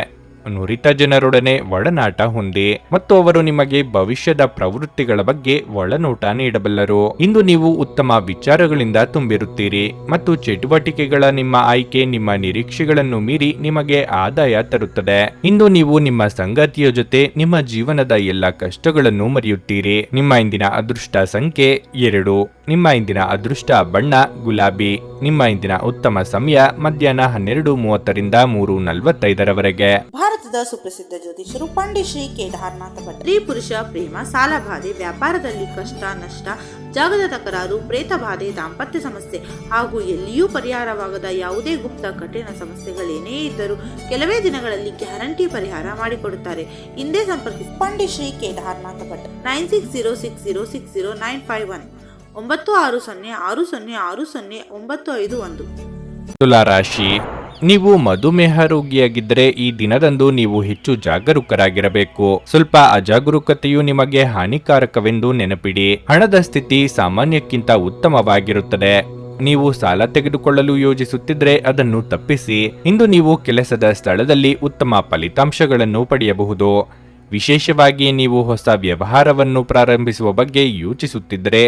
S1: ನುರಿತ ಜನರೊಡನೆ ಒಡನಾಟ ಹೊಂದಿ ಮತ್ತು ಅವರು ನಿಮಗೆ ಭವಿಷ್ಯದ ಪ್ರವೃತ್ತಿಗಳ ಬಗ್ಗೆ ಒಳನೋಟ ನೀಡಬಲ್ಲರು. ಇಂದು ನೀವು ಉತ್ತಮ ವಿಚಾರಗಳಿಂದ ತುಂಬಿರುತ್ತೀರಿ ಮತ್ತು ಚಟುವಟಿಕೆಗಳ ನಿಮ್ಮ ಆಯ್ಕೆ ನಿಮ್ಮ ನಿರೀಕ್ಷೆಗಳನ್ನು ಮೀರಿ ನಿಮಗೆ ಆದಾಯ ತರುತ್ತದೆ. ಇಂದು ನೀವು ನಿಮ್ಮ ಸಂಗಾತಿಯ ಜೊತೆ ನಿಮ್ಮ ಜೀವನದ ಎಲ್ಲ ಕಷ್ಟಗಳನ್ನು ಮರೆಯುತ್ತೀರಿ. ನಿಮ್ಮ ಇಂದಿನ ಅದೃಷ್ಟ ಸಂಖ್ಯೆ 2. ನಿಮ್ಮ ಇಂದಿನ ಅದೃಷ್ಟ ಬಣ್ಣ ಗುಲಾಬಿ. ನಿಮ್ಮ ಇಂದಿನ ಉತ್ತಮ ಸಮಯ ಮಧ್ಯಾಹ್ನ 12:30ರಿಂದ 3:45ರವರೆಗೆ.
S2: ಭಾರತದ ಸುಪ್ರಸಿದ್ಧ ಜ್ಯೋತಿಷರು ಪಂಡಿತ್ ಶ್ರೀ ಕೇದಾರನಾಥ ಭಟ್. ಸ್ತ್ರೀ ಪುರುಷ ಪ್ರೇಮ, ಸಾಲಬಾಧೆ, ವ್ಯಾಪಾರದಲ್ಲಿ ಕಷ್ಟ ನಷ್ಟ, ಜಾಗದ ತಕರಾರು, ಪ್ರೇತ ಬಾಧೆ, ದಾಂಪತ್ಯ ಸಮಸ್ಯೆ ಹಾಗೂ ಎಲ್ಲಿಯೂ ಪರಿಹಾರವಾಗದ ಯಾವುದೇ ಗುಪ್ತ ಕಠಿಣ ಸಮಸ್ಯೆಗಳೇನೇ ಇದ್ದರೂ ಕೆಲವೇ ದಿನಗಳಲ್ಲಿ ಗ್ಯಾರಂಟಿ ಪರಿಹಾರ ಮಾಡಿಕೊಡುತ್ತಾರೆ. ಹಿಂದೆ ಸಂಪರ್ಕಿಸಿ ಪಂಡಿತ್ ಶ್ರೀ ಕೇದಾರನಾಥ ಭಟ್ 9606060951 9606060951.
S1: ತುಲಾರಾಶಿ, ನೀವು ಮಧುಮೇಹ ರೋಗಿಯಾಗಿದ್ದರೆ ಈ ದಿನದಂದು ನೀವು ಹೆಚ್ಚು ಜಾಗರೂಕರಾಗಿರಬೇಕು. ಸ್ವಲ್ಪ ಅಜಾಗರೂಕತೆಯು ನಿಮಗೆ ಹಾನಿಕಾರಕವೆಂದು ನೆನಪಿಡಿ. ಹಣದ ಸ್ಥಿತಿ ಸಾಮಾನ್ಯಕ್ಕಿಂತ ಉತ್ತಮವಾಗಿರುತ್ತದೆ. ನೀವು ಸಾಲ ತೆಗೆದುಕೊಳ್ಳಲು ಯೋಜಿಸುತ್ತಿದ್ರೆ ಅದನ್ನು ತಪ್ಪಿಸಿ. ಇಂದು ನೀವು ಕೆಲಸದ ಸ್ಥಳದಲ್ಲಿ ಉತ್ತಮ ಫಲಿತಾಂಶಗಳನ್ನು ಪಡೆಯಬಹುದು. ವಿಶೇಷವಾಗಿ ನೀವು ಹೊಸ ವ್ಯವಹಾರವನ್ನು ಪ್ರಾರಂಭಿಸುವ ಬಗ್ಗೆ ಯೋಚಿಸುತ್ತಿದ್ದರೆ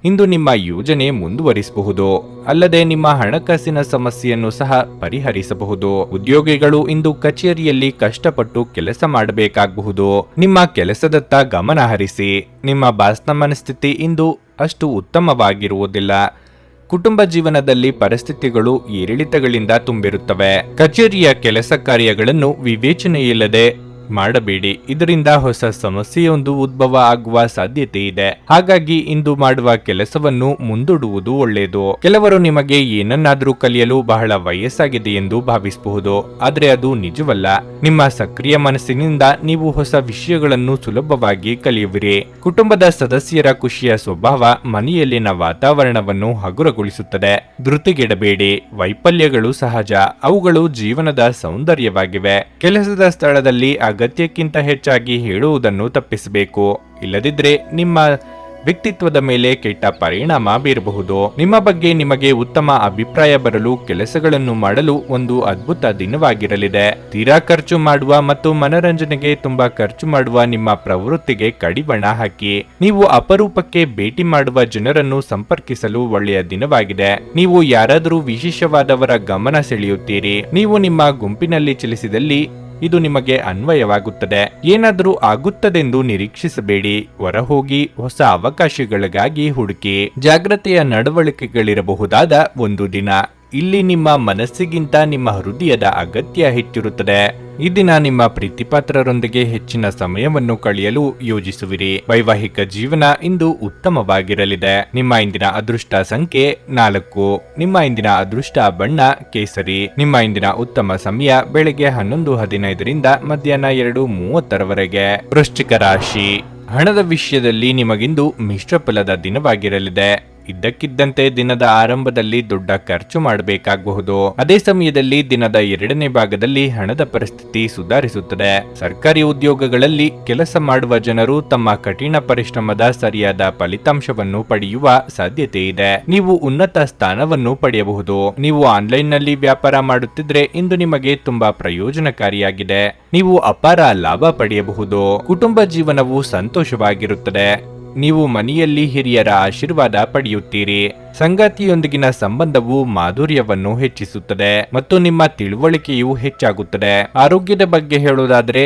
S1: ಇಂದು ನಿಮ್ಮ ಯೋಜನೆ ಮುಂದುವರಿಸಬಹುದು. ಅಲ್ಲದೆ ನಿಮ್ಮ ಹಣಕಾಸಿನ ಸಮಸ್ಯೆಯನ್ನು ಸಹ ಪರಿಹರಿಸಬಹುದು. ಉದ್ಯೋಗಿಗಳು ಇಂದು ಕಚೇರಿಯಲ್ಲಿ ಕಷ್ಟಪಟ್ಟು ಕೆಲಸ ಮಾಡಬೇಕಾಗಬಹುದು. ನಿಮ್ಮ ಕೆಲಸದತ್ತ ಗಮನ ಹರಿಸಿ. ನಿಮ್ಮ ಬಾಸ್ನ ಮನಸ್ಥಿತಿ ಇಂದು ಅಷ್ಟು ಉತ್ತಮವಾಗಿರುವುದಿಲ್ಲ. ಕುಟುಂಬ ಜೀವನದಲ್ಲಿ ಪರಿಸ್ಥಿತಿಗಳು ಏರಿಳಿತಗಳಿಂದ ತುಂಬಿರುತ್ತವೆ. ಕಚೇರಿಯ ಕೆಲಸ ಕಾರ್ಯಗಳನ್ನು ವಿವೇಚನೆಯಿಲ್ಲದೆ ಮಾಡಬೇಡಿ. ಇದರಿಂದ ಹೊಸ ಸಮಸ್ಯೆಯೊಂದು ಉದ್ಭವ ಆಗುವ ಸಾಧ್ಯತೆ ಇದೆ. ಹಾಗಾಗಿ ಇಂದು ಮಾಡುವ ಕೆಲಸವನ್ನು ಮುಂದೂಡುವುದು ಒಳ್ಳೆಯದು. ಕೆಲವರು ನಿಮಗೆ ಏನನ್ನಾದರೂ ಕಲಿಯಲು ಬಹಳ ವಯಸ್ಸಾಗಿದೆ ಎಂದು ಭಾವಿಸಬಹುದು, ಆದರೆ ಅದು ನಿಜವಲ್ಲ. ನಿಮ್ಮ ಸಕ್ರಿಯ ಮನಸ್ಸಿನಿಂದ ನೀವು ಹೊಸ ವಿಷಯಗಳನ್ನು ಸುಲಭವಾಗಿ ಕಲಿಯುವಿರಿ. ಕುಟುಂಬದ ಸದಸ್ಯರ ಖುಷಿಯ ಸ್ವಭಾವ ಮನೆಯಲ್ಲಿನ ವಾತಾವರಣವನ್ನು ಹಗುರಗೊಳಿಸುತ್ತದೆ. ಧೃತಿಗೆಡಬೇಡಿ. ವೈಫಲ್ಯಗಳು ಸಹಜ, ಅವುಗಳು ಜೀವನದ ಸೌಂದರ್ಯವಾಗಿವೆ. ಕೆಲಸದ ಸ್ಥಳದಲ್ಲಿ ಅಗತ್ಯಕ್ಕಿಂತ ಹೆಚ್ಚಾಗಿ ಹೇಳುವುದನ್ನು ತಪ್ಪಿಸಬೇಕು. ಇಲ್ಲದಿದ್ದರೆ ನಿಮ್ಮ ವ್ಯಕ್ತಿತ್ವದ ಮೇಲೆ ಕೆಟ್ಟ ಪರಿಣಾಮ ಬೀರಬಹುದು. ನಿಮ್ಮ ಬಗ್ಗೆ ನಿಮಗೆ ಉತ್ತಮ ಅಭಿಪ್ರಾಯ ಬರಲು ಕೆಲಸಗಳನ್ನು ಮಾಡಲು ಒಂದು ಅದ್ಭುತ ದಿನವಾಗಿರಲಿದೆ. ತೀರಾ ಖರ್ಚು ಮಾಡುವ ಮತ್ತು ಮನರಂಜನೆಗೆ ತುಂಬಾ ಖರ್ಚು ಮಾಡುವ ನಿಮ್ಮ ಪ್ರವೃತ್ತಿಗೆ ಕಡಿವಾಣ ಹಾಕಿ. ನೀವು ಅಪರೂಪಕ್ಕೆ ಭೇಟಿ ಮಾಡುವ ಜನರನ್ನು ಸಂಪರ್ಕಿಸಲು ಒಳ್ಳೆಯ ದಿನವಾಗಿದೆ. ನೀವು ಯಾರಾದರೂ ವಿಶೇಷವಾದವರ ಗಮನ ಸೆಳೆಯುತ್ತೀರಿ. ನೀವು ನಿಮ್ಮ ಗುಂಪಿನಲ್ಲಿ ಚಲಿಸಿದಲ್ಲಿ ಇದು ನಿಮಗೆ ಅನ್ವಯವಾಗುತ್ತದೆ. ಏನಾದರೂ ಆಗುತ್ತದೆಂದು ನಿರೀಕ್ಷಿಸಬೇಡಿ. ಹೊರಹೋಗಿ ಹೊಸ ಅವಕಾಶಗಳಿಗಾಗಿ ಹುಡುಕಿ. ಜಾಗ್ರತೆಯ ನಡವಳಿಕೆಗಳಿರಬಹುದಾದ ಒಂದು ದಿನ. ಇಲ್ಲಿ ನಿಮ್ಮ ಮನಸ್ಸಿಗಿಂತ ನಿಮ್ಮ ಹೃದಯದ ಅಗತ್ಯ ಹೆಚ್ಚಿರುತ್ತದೆ. ಈ ದಿನ ನಿಮ್ಮ ಪ್ರೀತಿಪಾತ್ರರೊಂದಿಗೆ ಹೆಚ್ಚಿನ ಸಮಯವನ್ನು ಕಳೆಯಲು ಯೋಜಿಸುವಿರಿ. ವೈವಾಹಿಕ ಜೀವನ ಇಂದು ಉತ್ತಮವಾಗಿರಲಿದೆ. ನಿಮ್ಮ ಇಂದಿನ ಅದೃಷ್ಟ ಸಂಖ್ಯೆ 4. ನಿಮ್ಮ ಇಂದಿನ ಅದೃಷ್ಟ ಬಣ್ಣ ಕೇಸರಿ. ನಿಮ್ಮ ಇಂದಿನ ಉತ್ತಮ ಸಮಯ ಬೆಳಗ್ಗೆ 11:15ರಿಂದ ಮಧ್ಯಾಹ್ನ 2:30ರವರೆಗೆ. ವೃಶ್ಚಿಕ ರಾಶಿ, ಹಣದ ವಿಷಯದಲ್ಲಿ ನಿಮಗಿಂದು ಮಿಶ್ರ ಫಲದ ದಿನವಾಗಿರಲಿದೆ. ಇದ್ದಕ್ಕಿದ್ದಂತೆ ದಿನದ ಆರಂಭದಲ್ಲಿ ದೊಡ್ಡ ಖರ್ಚು ಮಾಡಬೇಕಾಗಬಹುದು. ಅದೇ ಸಮಯದಲ್ಲಿ ದಿನದ 2ನೇ ಭಾಗದಲ್ಲಿ ಹಣದ ಪರಿಸ್ಥಿತಿ ಸುಧಾರಿಸುತ್ತದೆ. ಸರ್ಕಾರಿ ಉದ್ಯೋಗಗಳಲ್ಲಿ ಕೆಲಸ ಮಾಡುವ ಜನರು ತಮ್ಮ ಕಠಿಣ ಪರಿಶ್ರಮದ ಸರಿಯಾದ ಫಲಿತಾಂಶವನ್ನು ಪಡೆಯುವ ಸಾಧ್ಯತೆ ಇದೆ. ನೀವು ಉನ್ನತ ಸ್ಥಾನವನ್ನು ಪಡೆಯಬಹುದು. ನೀವು ಆನ್ಲೈನ್ನಲ್ಲಿ ವ್ಯಾಪಾರ ಮಾಡುತ್ತಿದ್ರೆ ಇಂದು ನಿಮಗೆ ತುಂಬಾ ಪ್ರಯೋಜನಕಾರಿಯಾಗಿದೆ. ನೀವು ಅಪಾರ ಲಾಭ ಪಡೆಯಬಹುದು. ಕುಟುಂಬ ಜೀವನವು ಸಂತೋಷವಾಗಿರುತ್ತದೆ. ನೀವು ಮನೆಯಲ್ಲಿ ಹಿರಿಯರ ಆಶೀರ್ವಾದ ಪಡೆಯುತ್ತೀರಿ. ಸಂಗಾತಿಯೊಂದಿಗಿನ ಸಂಬಂಧವು ಮಾಧುರ್ಯವನ್ನು ಹೆಚ್ಚಿಸುತ್ತದೆ ಮತ್ತು ನಿಮ್ಮ ತಿಳುವಳಿಕೆಯು ಹೆಚ್ಚಾಗುತ್ತದೆ. ಆರೋಗ್ಯದ ಬಗ್ಗೆ ಹೇಳುವುದಾದರೆ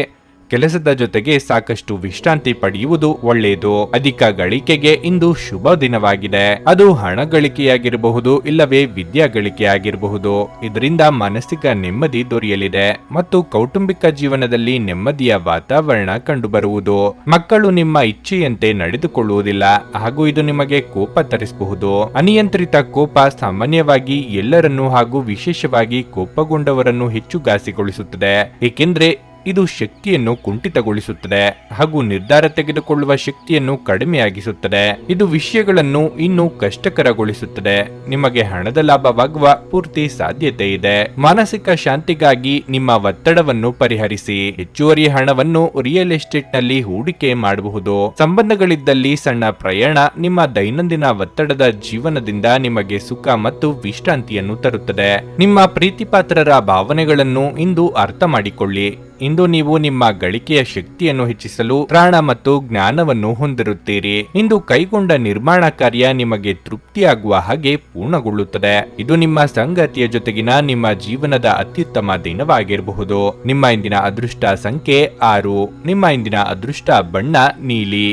S1: ಕೆಲಸದ ಜೊತೆಗೆ ಸಾಕಷ್ಟು ವಿಶ್ರಾಂತಿ ಪಡೆಯುವುದು ಒಳ್ಳೆಯದು. ಅಧಿಕ ಗಳಿಕೆಗೆ ಇಂದು ಶುಭ ದಿನವಾಗಿದೆ. ಅದು ಹಣ ಗಳಿಕೆಯಾಗಿರಬಹುದು, ಇಲ್ಲವೇ ವಿದ್ಯಾ ಗಳಿಕೆಯಾಗಿರಬಹುದು. ಇದರಿಂದ ಮಾನಸಿಕ ನೆಮ್ಮದಿ ದೊರೆಯಲಿದೆ ಮತ್ತು ಕೌಟುಂಬಿಕ ಜೀವನದಲ್ಲಿ ನೆಮ್ಮದಿಯ ವಾತಾವರಣ ಕಂಡುಬರುವುದು. ಮಕ್ಕಳು ನಿಮ್ಮ ಇಚ್ಛೆಯಂತೆ ನಡೆದುಕೊಳ್ಳುವುದಿಲ್ಲ ಹಾಗೂ ಇದು ನಿಮಗೆ ಕೋಪ ತರಿಸಬಹುದು. ಅನಿಯಂತ್ರಿತ ಕೋಪ ಸಾಮಾನ್ಯವಾಗಿ ಎಲ್ಲರನ್ನೂ ಹಾಗೂ ವಿಶೇಷವಾಗಿ ಕೋಪಗೊಂಡವರನ್ನು ಹೆಚ್ಚು ಘಾಸಿಗೊಳಿಸುತ್ತದೆ, ಏಕೆಂದರೆ ಇದು ಶಕ್ತಿಯನ್ನು ಕುಂಠಿತಗೊಳಿಸುತ್ತದೆ ಹಾಗೂ ನಿರ್ಧಾರ ತೆಗೆದುಕೊಳ್ಳುವ ಶಕ್ತಿಯನ್ನು ಕಡಿಮೆಯಾಗಿಸುತ್ತದೆ. ಇದು ವಿಷಯಗಳನ್ನು ಇನ್ನೂ ಕಷ್ಟಕರಗೊಳಿಸುತ್ತದೆ. ನಿಮಗೆ ಹಣದ ಲಾಭವಾಗುವ ಪೂರ್ತಿ ಸಾಧ್ಯತೆ ಇದೆ. ಮಾನಸಿಕ ಶಾಂತಿಗಾಗಿ ನಿಮ್ಮ ಒತ್ತಡವನ್ನು ಪರಿಹರಿಸಿ. ಹೆಚ್ಚುವರಿ ಹಣವನ್ನು ರಿಯಲ್ ಎಸ್ಟೇಟ್ ನಲ್ಲಿ ಹೂಡಿಕೆ ಮಾಡಬಹುದು. ಸಂಬಂಧಗಳಿದ್ದಲ್ಲಿ ಸಣ್ಣ ಪ್ರಯಾಣ ನಿಮ್ಮ ದೈನಂದಿನ ಒತ್ತಡದ ಜೀವನದಿಂದ ನಿಮಗೆ ಸುಖ ಮತ್ತು ವಿಶ್ರಾಂತಿಯನ್ನು ತರುತ್ತದೆ. ನಿಮ್ಮ ಪ್ರೀತಿಪಾತ್ರರ ಭಾವನೆಗಳನ್ನು ಇಂದು ಅರ್ಥ ಮಾಡಿಕೊಳ್ಳಿ. ಇಂದು ನೀವು ನಿಮ್ಮ ಗಳಿಕೆಯ ಶಕ್ತಿಯನ್ನು ಹೆಚ್ಚಿಸಲು ತ್ರಾಣ ಮತ್ತು ಜ್ಞಾನವನ್ನು ಹೊಂದಿರುತ್ತೀರಿ. ಇಂದು ಕೈಗೊಂಡ ನಿರ್ಮಾಣ ಕಾರ್ಯ ನಿಮಗೆ ತೃಪ್ತಿಯಾಗುವ ಹಾಗೆ ಪೂರ್ಣಗೊಳ್ಳುತ್ತದೆ. ಇದು ನಿಮ್ಮ ಸಂಗಾತಿಯ ಜೊತೆಗಿನ ನಿಮ್ಮ ಜೀವನದ ಅತ್ಯುತ್ತಮ ದಿನವಾಗಿರಬಹುದು. ನಿಮ್ಮ ಇಂದಿನ ಅದೃಷ್ಟ ಸಂಖ್ಯೆ 6. ನಿಮ್ಮ ಇಂದಿನ ಅದೃಷ್ಟ ಬಣ್ಣ ನೀಲಿ.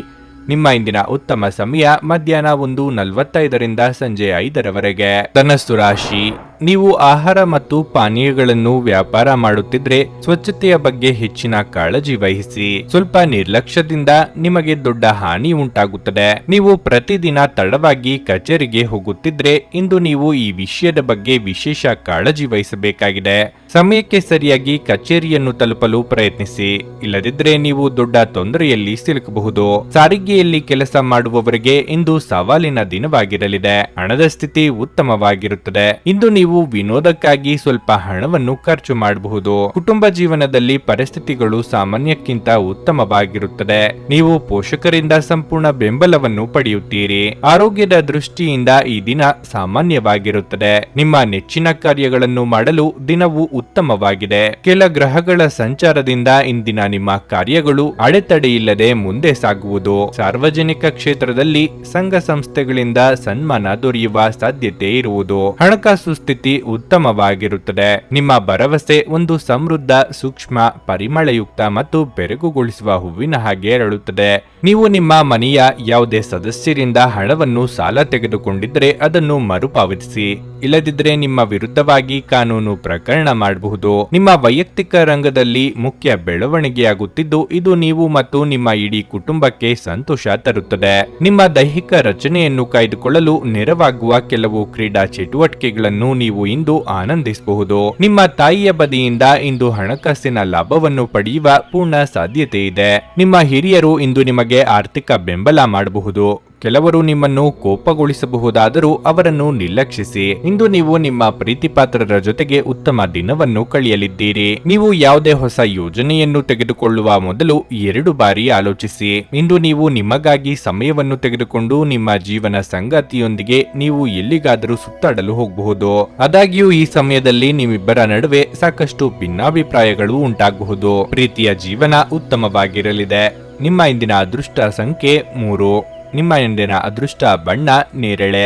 S1: ನಿಮ್ಮ ಇಂದಿನ ಉತ್ತಮ ಸಮಯ ಮಧ್ಯಾಹ್ನ 1:45 ಸಂಜೆ 5 ಧನಸ್ಸು ರಾಶಿ. ನೀವು ಆಹಾರ ಮತ್ತು ಪಾನೀಯಗಳನ್ನು ವ್ಯಾಪಾರ ಮಾಡುತ್ತಿದ್ರೆ ಸ್ವಚ್ಛತೆಯ ಬಗ್ಗೆ ಹೆಚ್ಚಿನ ಕಾಳಜಿ ವಹಿಸಿ. ಸ್ವಲ್ಪ ನಿರ್ಲಕ್ಷ್ಯದಿಂದ ನಿಮಗೆ ದೊಡ್ಡ ಹಾನಿ ಉಂಟಾಗುತ್ತದೆ. ನೀವು ಪ್ರತಿದಿನ ತಡವಾಗಿ ಕಚೇರಿಗೆ ಹೋಗುತ್ತಿದ್ರೆ ಇಂದು ನೀವು ಈ ವಿಷಯದ ಬಗ್ಗೆ ವಿಶೇಷ ಕಾಳಜಿ ವಹಿಸಬೇಕಾಗಿದೆ. ಸಮಯಕ್ಕೆ ಸರಿಯಾಗಿ ಕಚೇರಿಯನ್ನು ತಲುಪಲು ಪ್ರಯತ್ನಿಸಿ, ಇಲ್ಲದಿದ್ದರೆ ನೀವು ದೊಡ್ಡ ತೊಂದರೆಯಲ್ಲಿ ಸಿಲುಕಬಹುದು. ಸಾರಿಗೆಯಲ್ಲಿ ಕೆಲಸ ಮಾಡುವವರಿಗೆ ಇಂದು ಸವಾಲಿನ ದಿನವಾಗಿರಲಿದೆ. ಹಣದ ಸ್ಥಿತಿ ಉತ್ತಮವಾಗಿರುತ್ತದೆ. ಇಂದು ನೀವು ವಿನೋದಕ್ಕಾಗಿ ಸ್ವಲ್ಪ ಹಣವನ್ನು ಖರ್ಚು ಮಾಡಬಹುದು. ಕುಟುಂಬ ಜೀವನದಲ್ಲಿ ಪರಿಸ್ಥಿತಿಗಳು ಸಾಮಾನ್ಯಕ್ಕಿಂತ ಉತ್ತಮವಾಗಿರುತ್ತದೆ. ನೀವು ಪೋಷಕರಿಂದ ಸಂಪೂರ್ಣ ಬೆಂಬಲವನ್ನು ಪಡೆಯುತ್ತೀರಿ. ಆರೋಗ್ಯದ ದೃಷ್ಟಿಯಿಂದ ಈ ದಿನ ಸಾಮಾನ್ಯವಾಗಿರುತ್ತದೆ. ನಿಮ್ಮ ನೆಚ್ಚಿನ ಕಾರ್ಯಗಳನ್ನು ಮಾಡಲು ದಿನವು ಉತ್ತಮವಾಗಿದೆ. ಕೆಲ ಗ್ರಹಗಳ ಸಂಚಾರದಿಂದ ಇಂದಿನ ನಿಮ್ಮ ಕಾರ್ಯಗಳು ಅಡೆತಡೆಯಿಲ್ಲದೆ ಮುಂದೆ ಸಾಗುವುದು. ಸಾರ್ವಜನಿಕ ಕ್ಷೇತ್ರದಲ್ಲಿ ಸಂಘ ಸಂಸ್ಥೆಗಳಿಂದ ಸನ್ಮಾನ ದೊರೆಯುವ ಸಾಧ್ಯತೆ ಇರುವುದು. ಹಣಕಾಸು ಸ್ಥಿತಿ ಉತ್ತಮವಾಗಿರುತ್ತದೆ. ನಿಮ್ಮ ಭರವಸೆ ಒಂದು ಸಮೃದ್ಧ, ಸೂಕ್ಷ್ಮ, ಪರಿಮಳಯುಕ್ತ ಮತ್ತು ಬೆರಗುಗೊಳಿಸುವ ಹೂವಿನ ಹಾಗೆ ಅರಳುತ್ತದೆ. ನೀವು ನಿಮ್ಮ ಮನೆಯ ಯಾವುದೇ ಸದಸ್ಯರಿಂದ ಹಣವನ್ನು ಸಾಲ ತೆಗೆದುಕೊಂಡಿದ್ದರೆ ಅದನ್ನು ಮರುಪಾವತಿಸಿ, ಇಲ್ಲದಿದ್ದರೆ ನಿಮ್ಮ ವಿರುದ್ಧವಾಗಿ ಕಾನೂನು ಪ್ರಕರಣ ಮಾಡಬಹುದು. ನಿಮ್ಮ ವೈಯಕ್ತಿಕ ರಂಗದಲ್ಲಿ ಮುಖ್ಯ ಬೆಳವಣಿಗೆಯಾಗುತ್ತಿದ್ದು ಇದು ನೀವು ಮತ್ತು ನಿಮ್ಮ ಇಡೀ ಕುಟುಂಬಕ್ಕೆ ಸಂತೋಷ ತರುತ್ತದೆ. ನಿಮ್ಮ ದೈಹಿಕ ರಚನೆಯನ್ನು ಕಾಯ್ದುಕೊಳ್ಳಲು ನೆರವಾಗುವ ಕೆಲವು ಕ್ರೀಡಾ ಚಟುವಟಿಕೆಗಳನ್ನು ನೀವು ಇಂದು ಆನಂದಿಸಬಹುದು. ನಿಮ್ಮ ತಾಯಿಯ ಬದಿಯಿಂದ ಇಂದು ಹಣಕಾಸಿನ ಲಾಭವನ್ನು ಪಡೆಯುವ ಪೂರ್ಣ ಸಾಧ್ಯತೆ ಇದೆ. ನಿಮ್ಮ ಹಿರಿಯರು ಇಂದು ನಿಮಗೆ ಆರ್ಥಿಕ ಬೆಂಬಲ ಮಾಡಬಹುದು. ಕೆಲವರು ನಿಮ್ಮನ್ನು ಕೋಪಗೊಳಿಸಬಹುದಾದರೂ ಅವರನ್ನು ನಿರ್ಲಕ್ಷಿಸಿ. ಇಂದು ನೀವು ನಿಮ್ಮ ಪ್ರೀತಿಪಾತ್ರರ ಜೊತೆಗೆ ಉತ್ತಮ ದಿನವನ್ನು ಕಳೆಯಲಿದ್ದೀರಿ. ನೀವು ಯಾವುದೇ ಹೊಸ ಯೋಜನೆಯನ್ನು ತೆಗೆದುಕೊಳ್ಳುವ ಮೊದಲು 2 ಬಾರಿ ಆಲೋಚಿಸಿ. ಇಂದು ನೀವು ನಿಮಗಾಗಿ ಸಮಯವನ್ನು ತೆಗೆದುಕೊಂಡು ನಿಮ್ಮ ಜೀವನ ಸಂಗಾತಿಯೊಂದಿಗೆ ನೀವು ಎಲ್ಲಿಗಾದರೂ ಸುತ್ತಾಡಲು ಹೋಗಬಹುದು. ಆದಾಗ್ಯೂ ಈ ಸಮಯದಲ್ಲಿ ನಿಮ್ಮಿಬ್ಬರ ನಡುವೆ ಸಾಕಷ್ಟು ಭಿನ್ನಾಭಿಪ್ರಾಯಗಳು ಉಂಟಾಗಬಹುದು. ಪ್ರೀತಿಯ ಜೀವನ ಉತ್ತಮವಾಗಿರಲಿದೆ. ನಿಮ್ಮ ಇಂದಿನ ಅದೃಷ್ಟ ಸಂಖ್ಯೆ 3. ನಿಮ್ಮ ಇಂದಿನ ಅದೃಷ್ಟ ಬಣ್ಣ ನೇರಳೆ.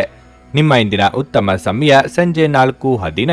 S1: ನಿಮ್ಮ ಇಂದಿನ ಉತ್ತಮ ಸಮಯ ಸಂಜೆ 4:15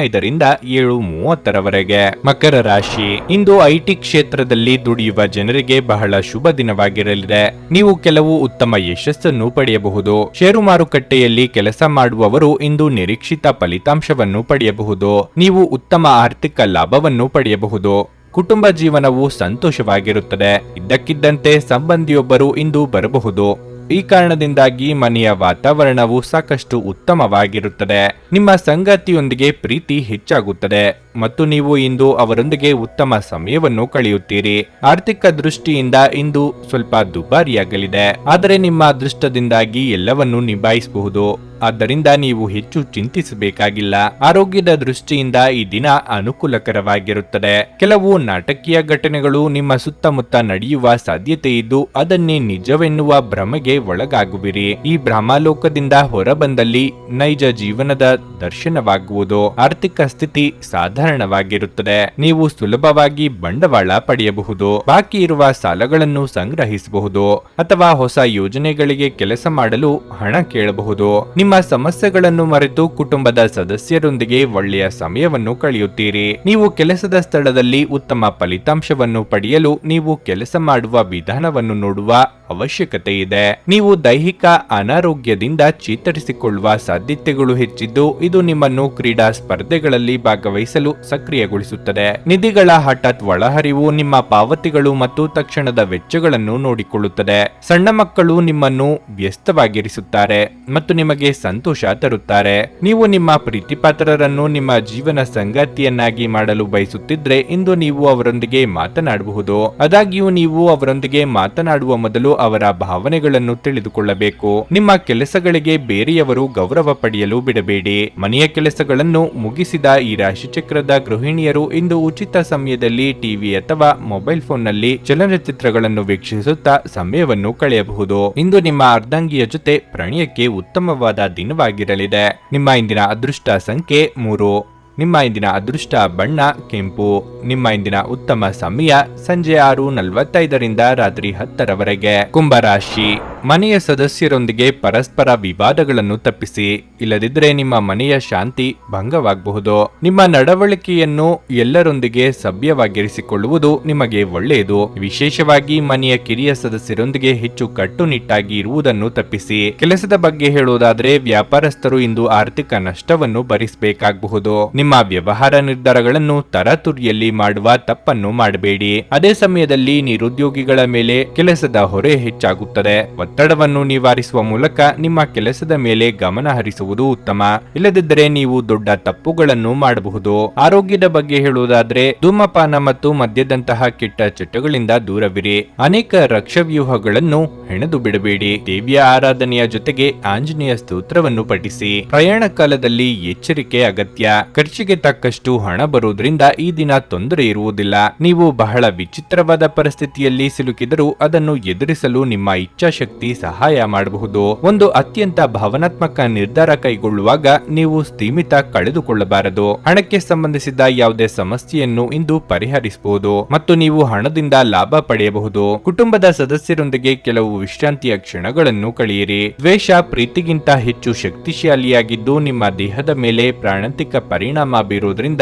S1: 7:30 ಮಕರ ರಾಶಿ. ಇಂದು ಐಟಿ ಕ್ಷೇತ್ರದಲ್ಲಿ ದುಡಿಯುವ ಜನರಿಗೆ ಬಹಳ ಶುಭ ದಿನವಾಗಿರಲಿದೆ. ನೀವು ಕೆಲವು ಉತ್ತಮ ಯಶಸ್ಸನ್ನು ಪಡೆಯಬಹುದು. ಷೇರು ಮಾರುಕಟ್ಟೆಯಲ್ಲಿ ಕೆಲಸ ಮಾಡುವವರು ಇಂದು ನಿರೀಕ್ಷಿತ ಫಲಿತಾಂಶವನ್ನು ಪಡೆಯಬಹುದು. ನೀವು ಉತ್ತಮ ಆರ್ಥಿಕ ಲಾಭವನ್ನು ಪಡೆಯಬಹುದು. ಕುಟುಂಬ ಜೀವನವು ಸಂತೋಷವಾಗಿರುತ್ತದೆ. ಇದ್ದಕ್ಕಿದ್ದಂತೆ ಸಂಬಂಧಿಯೊಬ್ಬರು ಇಂದು ಬರಬಹುದು. ಈ ಕಾರಣದಿಂದಾಗಿ ಮನೆಯ ವಾತಾವರಣವು ಸಾಕಷ್ಟು ಉತ್ತಮವಾಗಿರುತ್ತದೆ. ನಿಮ್ಮ ಸಂಗಾತಿಯೊಂದಿಗೆ ಪ್ರೀತಿ ಹೆಚ್ಚಾಗುತ್ತದೆ ಮತ್ತು ನೀವು ಇಂದು ಅವರೊಂದಿಗೆ ಉತ್ತಮ ಸಮಯವನ್ನು ಕಳೆಯುತ್ತೀರಿ. ಆರ್ಥಿಕ ದೃಷ್ಟಿಯಿಂದ ಇಂದು ಸ್ವಲ್ಪ ದುಬಾರಿಯಾಗಲಿದೆ, ಆದರೆ ನಿಮ್ಮ ಅದೃಷ್ಟದಿಂದಾಗಿ ಎಲ್ಲವನ್ನೂ ನಿಭಾಯಿಸಬಹುದು. ಆದ್ದರಿಂದ ನೀವು ಹೆಚ್ಚು ಚಿಂತಿಸಬೇಕಾಗಿಲ್ಲ. ಆರೋಗ್ಯದ ದೃಷ್ಟಿಯಿಂದ ಈ ದಿನ ಅನುಕೂಲಕರವಾಗಿರುತ್ತದೆ. ಕೆಲವು ನಾಟಕೀಯ ಘಟನೆಗಳು ನಿಮ್ಮ ಸುತ್ತಮುತ್ತ ನಡೆಯುವ ಸಾಧ್ಯತೆ ಇದ್ದು ಅದನ್ನೇ ನಿಜವೆನ್ನುವ ಭ್ರಮೆಗೆ ಒಳಗಾಗುವಿರಿ. ಈ ಭ್ರಮಾಲೋಕದಿಂದ ಹೊರಬಂದಲ್ಲಿ ನೈಜ ಜೀವನದ ದರ್ಶನವಾಗುವುದು. ಆರ್ಥಿಕ ಸ್ಥಿತಿ ಸಾಧಾರಣವಾಗಿರುತ್ತದೆ. ನೀವು ಸುಲಭವಾಗಿ ಬಂಡವಾಳ ಪಡೆಯಬಹುದು. ಬಾಕಿ ಇರುವ ಸಾಲಗಳನ್ನು ಸಂಗ್ರಹಿಸಬಹುದು ಅಥವಾ ಹೊಸ ಯೋಜನೆಗಳಿಗೆ ಕೆಲಸ ಮಾಡಲು ಹಣ ಕೇಳಬಹುದು. ನಿಮ್ಮ ಸಮಸ್ಯೆಗಳನ್ನು ಮರೆತು ಕುಟುಂಬದ ಸದಸ್ಯರೊಂದಿಗೆ ಒಳ್ಳೆಯ ಸಮಯವನ್ನು ಕಳೆಯುತ್ತೀರಿ. ನೀವು ಕೆಲಸದ ಸ್ಥಳದಲ್ಲಿ ಉತ್ತಮ ಫಲಿತಾಂಶವನ್ನು ಪಡೆಯಲು ನೀವು ಕೆಲಸ ಮಾಡುವ ವಿಧಾನವನ್ನು ನೋಡುವ ಅವಶ್ಯಕತೆ ಇದೆ. ನೀವು ದೈಹಿಕ ಅನಾರೋಗ್ಯದಿಂದ ಚೇತರಿಸಿಕೊಳ್ಳುವ ಸಾಧ್ಯತೆಗಳು ಹೆಚ್ಚಿದ್ದು ಇದು ನಿಮ್ಮನ್ನು ಕ್ರೀಡಾ ಸ್ಪರ್ಧೆಗಳಲ್ಲಿ ಭಾಗವಹಿಸಲು ಸಕ್ರಿಯಗೊಳಿಸುತ್ತದೆ. ನಿಧಿಗಳ ಹಠಾತ್ ಒಳಹರಿವು ನಿಮ್ಮ ಪಾವತಿಗಳು ಮತ್ತು ತಕ್ಷಣದ ವೆಚ್ಚಗಳನ್ನು ನೋಡಿಕೊಳ್ಳುತ್ತದೆ. ಸಣ್ಣ ಮಕ್ಕಳು ನಿಮ್ಮನ್ನು ವ್ಯಸ್ತವಾಗಿರಿಸುತ್ತಾರೆ ಮತ್ತು ನಿಮಗೆ ಸಂತೋಷ ತರುತ್ತಾರೆ. ನೀವು ನಿಮ್ಮ ಪ್ರೀತಿಪಾತ್ರರನ್ನು ನಿಮ್ಮ ಜೀವನ ಸಂಗಾತಿಯನ್ನಾಗಿ ಮಾಡಲು ಬಯಸುತ್ತಿದ್ರೆ ಇಂದು ನೀವು ಅವರೊಂದಿಗೆ ಮಾತನಾಡಬಹುದು. ಆದಾಗ್ಯೂ ನೀವು ಅವರೊಂದಿಗೆ ಮಾತನಾಡುವ ಮೊದಲು ಅವರ ಭಾವನೆಗಳನ್ನು ತಿಳಿದುಕೊಳ್ಳಬೇಕು. ನಿಮ್ಮ ಕೆಲಸಗಳಿಗೆ ಬೇರೆಯವರು ಗೌರವ ಪಡೆಯಲು ಬಿಡಬೇಡಿ. ಮನೆಯ ಕೆಲಸಗಳನ್ನು ಮುಗಿಸಿದ ಈ ರಾಶಿಚಕ್ರದ ಗೃಹಿಣಿಯರು ಇಂದು ಉಚಿತ ಸಮಯದಲ್ಲಿ ಟಿವಿ ಅಥವಾ ಮೊಬೈಲ್ ಫೋನ್ನಲ್ಲಿ ಚಲನಚಿತ್ರಗಳನ್ನು ವೀಕ್ಷಿಸುತ್ತಾ ಸಮಯವನ್ನು ಕಳೆಯಬಹುದು. ಇಂದು ನಿಮ್ಮ ಅರ್ಧಾಂಗಿಯ ಜೊತೆ ಪ್ರಣಯಕ್ಕೆ ಉತ್ತಮವಾದ ದಿನವಾಗಿರಲಿದೆ. ನಿಮ್ಮ ಇಂದಿನ ಅದೃಷ್ಟ ಸಂಖ್ಯೆ 3. ನಿಮ್ಮ ಇಂದಿನ ಅದೃಷ್ಟ ಬಣ್ಣ ನೀಲಿ. ನಿಮ್ಮ ಇಂದಿನ ಉತ್ತಮ ಸಮಯ ಸಂಜೆ 4:15 7:30 ಮಕರ ರಾಶಿ. ಇಂದು ಐಟಿ ಕ್ಷೇತ್ರದಲ್ಲಿ ದುಡಿಯುವ ಜನರಿಗೆ ಬಹಳ ಶುಭ ದಿನವಾಗಿರಲಿದೆ. ನೀವು ಕೆಲವು ಉತ್ತಮ ಯಶಸ್ಸನ್ನು ಪಡೆಯಬಹುದು. ಷೇರು ಮಾರುಕಟ್ಟೆಯಲ್ಲಿ ಕೆಲಸ ಮಾಡುವವರು ಇಂದು ನಿರೀಕ್ಷಿತ ಫಲಿತಾಂಶವನ್ನು ಪಡೆಯಬಹುದು. ನಿಮ್ಮ ಇಂದಿನ ಅದೃಷ್ಟ ಬಣ್ಣ ಕೆಂಪು. ನಿಮ್ಮ ಇಂದಿನ ಉತ್ತಮ ಸಮಯ ಸಂಜೆ 6:45ರಿಂದ ರಾತ್ರಿ 10ರವರೆಗೆ. ಕುಂಭರಾಶಿ, ಮನೆಯ ಸದಸ್ಯರೊಂದಿಗೆ ಪರಸ್ಪರ ವಿವಾದಗಳನ್ನು ತಪ್ಪಿಸಿ, ಇಲ್ಲದಿದ್ದರೆ ನಿಮ್ಮ ಮನೆಯ ಶಾಂತಿ ಭಂಗವಾಗಬಹುದು. ನಿಮ್ಮ ನಡವಳಿಕೆಯನ್ನು ಎಲ್ಲರೊಂದಿಗೆ ಸಭ್ಯವಾಗಿರಿಸಿಕೊಳ್ಳುವುದು ನಿಮಗೆ ಒಳ್ಳೆಯದು. ವಿಶೇಷವಾಗಿ ಮನೆಯ ಕಿರಿಯ ಸದಸ್ಯರೊಂದಿಗೆ ಹೆಚ್ಚು ಕಟ್ಟುನಿಟ್ಟಾಗಿ ಇರುವುದನ್ನು ತಪ್ಪಿಸಿ. ಕೆಲಸದ ಬಗ್ಗೆ ಹೇಳುವುದಾದರೆ ವ್ಯಾಪಾರಸ್ಥರು ಇಂದು ಆರ್ಥಿಕ ನಷ್ಟವನ್ನು ಭರಿಸಬೇಕಾಗಬಹುದು. ನಿಮ್ಮ ವ್ಯವಹಾರ ನಿರ್ಧಾರಗಳನ್ನು ತರಾತುರಿಯಲ್ಲಿ ಮಾಡುವ ತಪ್ಪನ್ನು ಮಾಡಬೇಡಿ. ಅದೇ ಸಮಯದಲ್ಲಿ ನಿರುದ್ಯೋಗಿಗಳ ಮೇಲೆ ಕೆಲಸದ ಹೊರೆ ಹೆಚ್ಚಾಗುತ್ತದೆ. ಒತ್ತಡವನ್ನು ನಿವಾರಿಸುವ ಮೂಲಕ ನಿಮ್ಮ ಕೆಲಸದ ಮೇಲೆ ಗಮನ ಹರಿಸುವುದು ಉತ್ತಮ. ಇಲ್ಲದಿದ್ದರೆ ನೀವು ದೊಡ್ಡ ತಪ್ಪುಗಳನ್ನು ಮಾಡಬಹುದು. ಆರೋಗ್ಯದ ಬಗ್ಗೆ ಹೇಳುವುದಾದರೆ ಧೂಮಪಾನ ಮತ್ತು ಮದ್ಯದಂತಹ ಕೆಟ್ಟ ಚಟಗಳಿಂದ ದೂರವಿರಿ. ಅನೇಕ ರಕ್ಷವ್ಯೂಹಗಳನ್ನು ಹೆಣೆದು ಬಿಡಬೇಡಿ. ದೇವಿಯ ಆರಾಧನೆಯ ಜೊತೆಗೆ ಆಂಜನೇಯ ಸ್ತೋತ್ರವನ್ನು ಪಠಿಸಿ. ಪ್ರಯಾಣ ಕಾಲದಲ್ಲಿ ಎಚ್ಚರಿಕೆ ಅಗತ್ಯ. ಖರ್ಚಿಗೆ ತಕ್ಕಷ್ಟು ಹಣ ಬರುವುದರಿಂದ ಈ ದಿನ ತೊಂದರೆ ಇರುವುದಿಲ್ಲ. ನೀವು ಬಹಳ ವಿಚಿತ್ರವಾದ ಪರಿಸ್ಥಿತಿಯಲ್ಲಿ ಸಿಲುಕಿದರೂ ಅದನ್ನು ಎದುರಿಸಲು ನಿಮ್ಮ ಇಚ್ಛಾಶಕ್ತಿ ಸಹಾಯ ಮಾಡಬಹುದು. ಒಂದು ಅತ್ಯಂತ ಭಾವನಾತ್ಮಕ ನಿರ್ಧಾರ ಕೈಗೊಳ್ಳುವಾಗ ನೀವು ಸ್ಥಿಮಿತ ಕಳೆದುಕೊಳ್ಳಬಾರದು. ಹಣಕ್ಕೆ ಸಂಬಂಧಿಸಿದ ಯಾವುದೇ ಸಮಸ್ಯೆಯನ್ನು ಇಂದು ಪರಿಹರಿಸಬಹುದು ಮತ್ತು ನೀವು ಹಣದಿಂದ ಲಾಭ ಪಡೆಯಬಹುದು. ಕುಟುಂಬದ ಸದಸ್ಯರೊಂದಿಗೆ ಕೆಲವು ವಿಶ್ರಾಂತಿಯ ಕ್ಷಣಗಳನ್ನು ಕಳೆಯಿರಿ. ದ್ವೇಷ ಪ್ರೀತಿಗಿಂತ ಹೆಚ್ಚು ಶಕ್ತಿಶಾಲಿಯಾಗಿದ್ದು ನಿಮ್ಮ ದೇಹದ ಮೇಲೆ ಪ್ರಾಣಾಂತಿಕ ಪರಿಣಾಮ ಬೀರುವುದರಿಂದ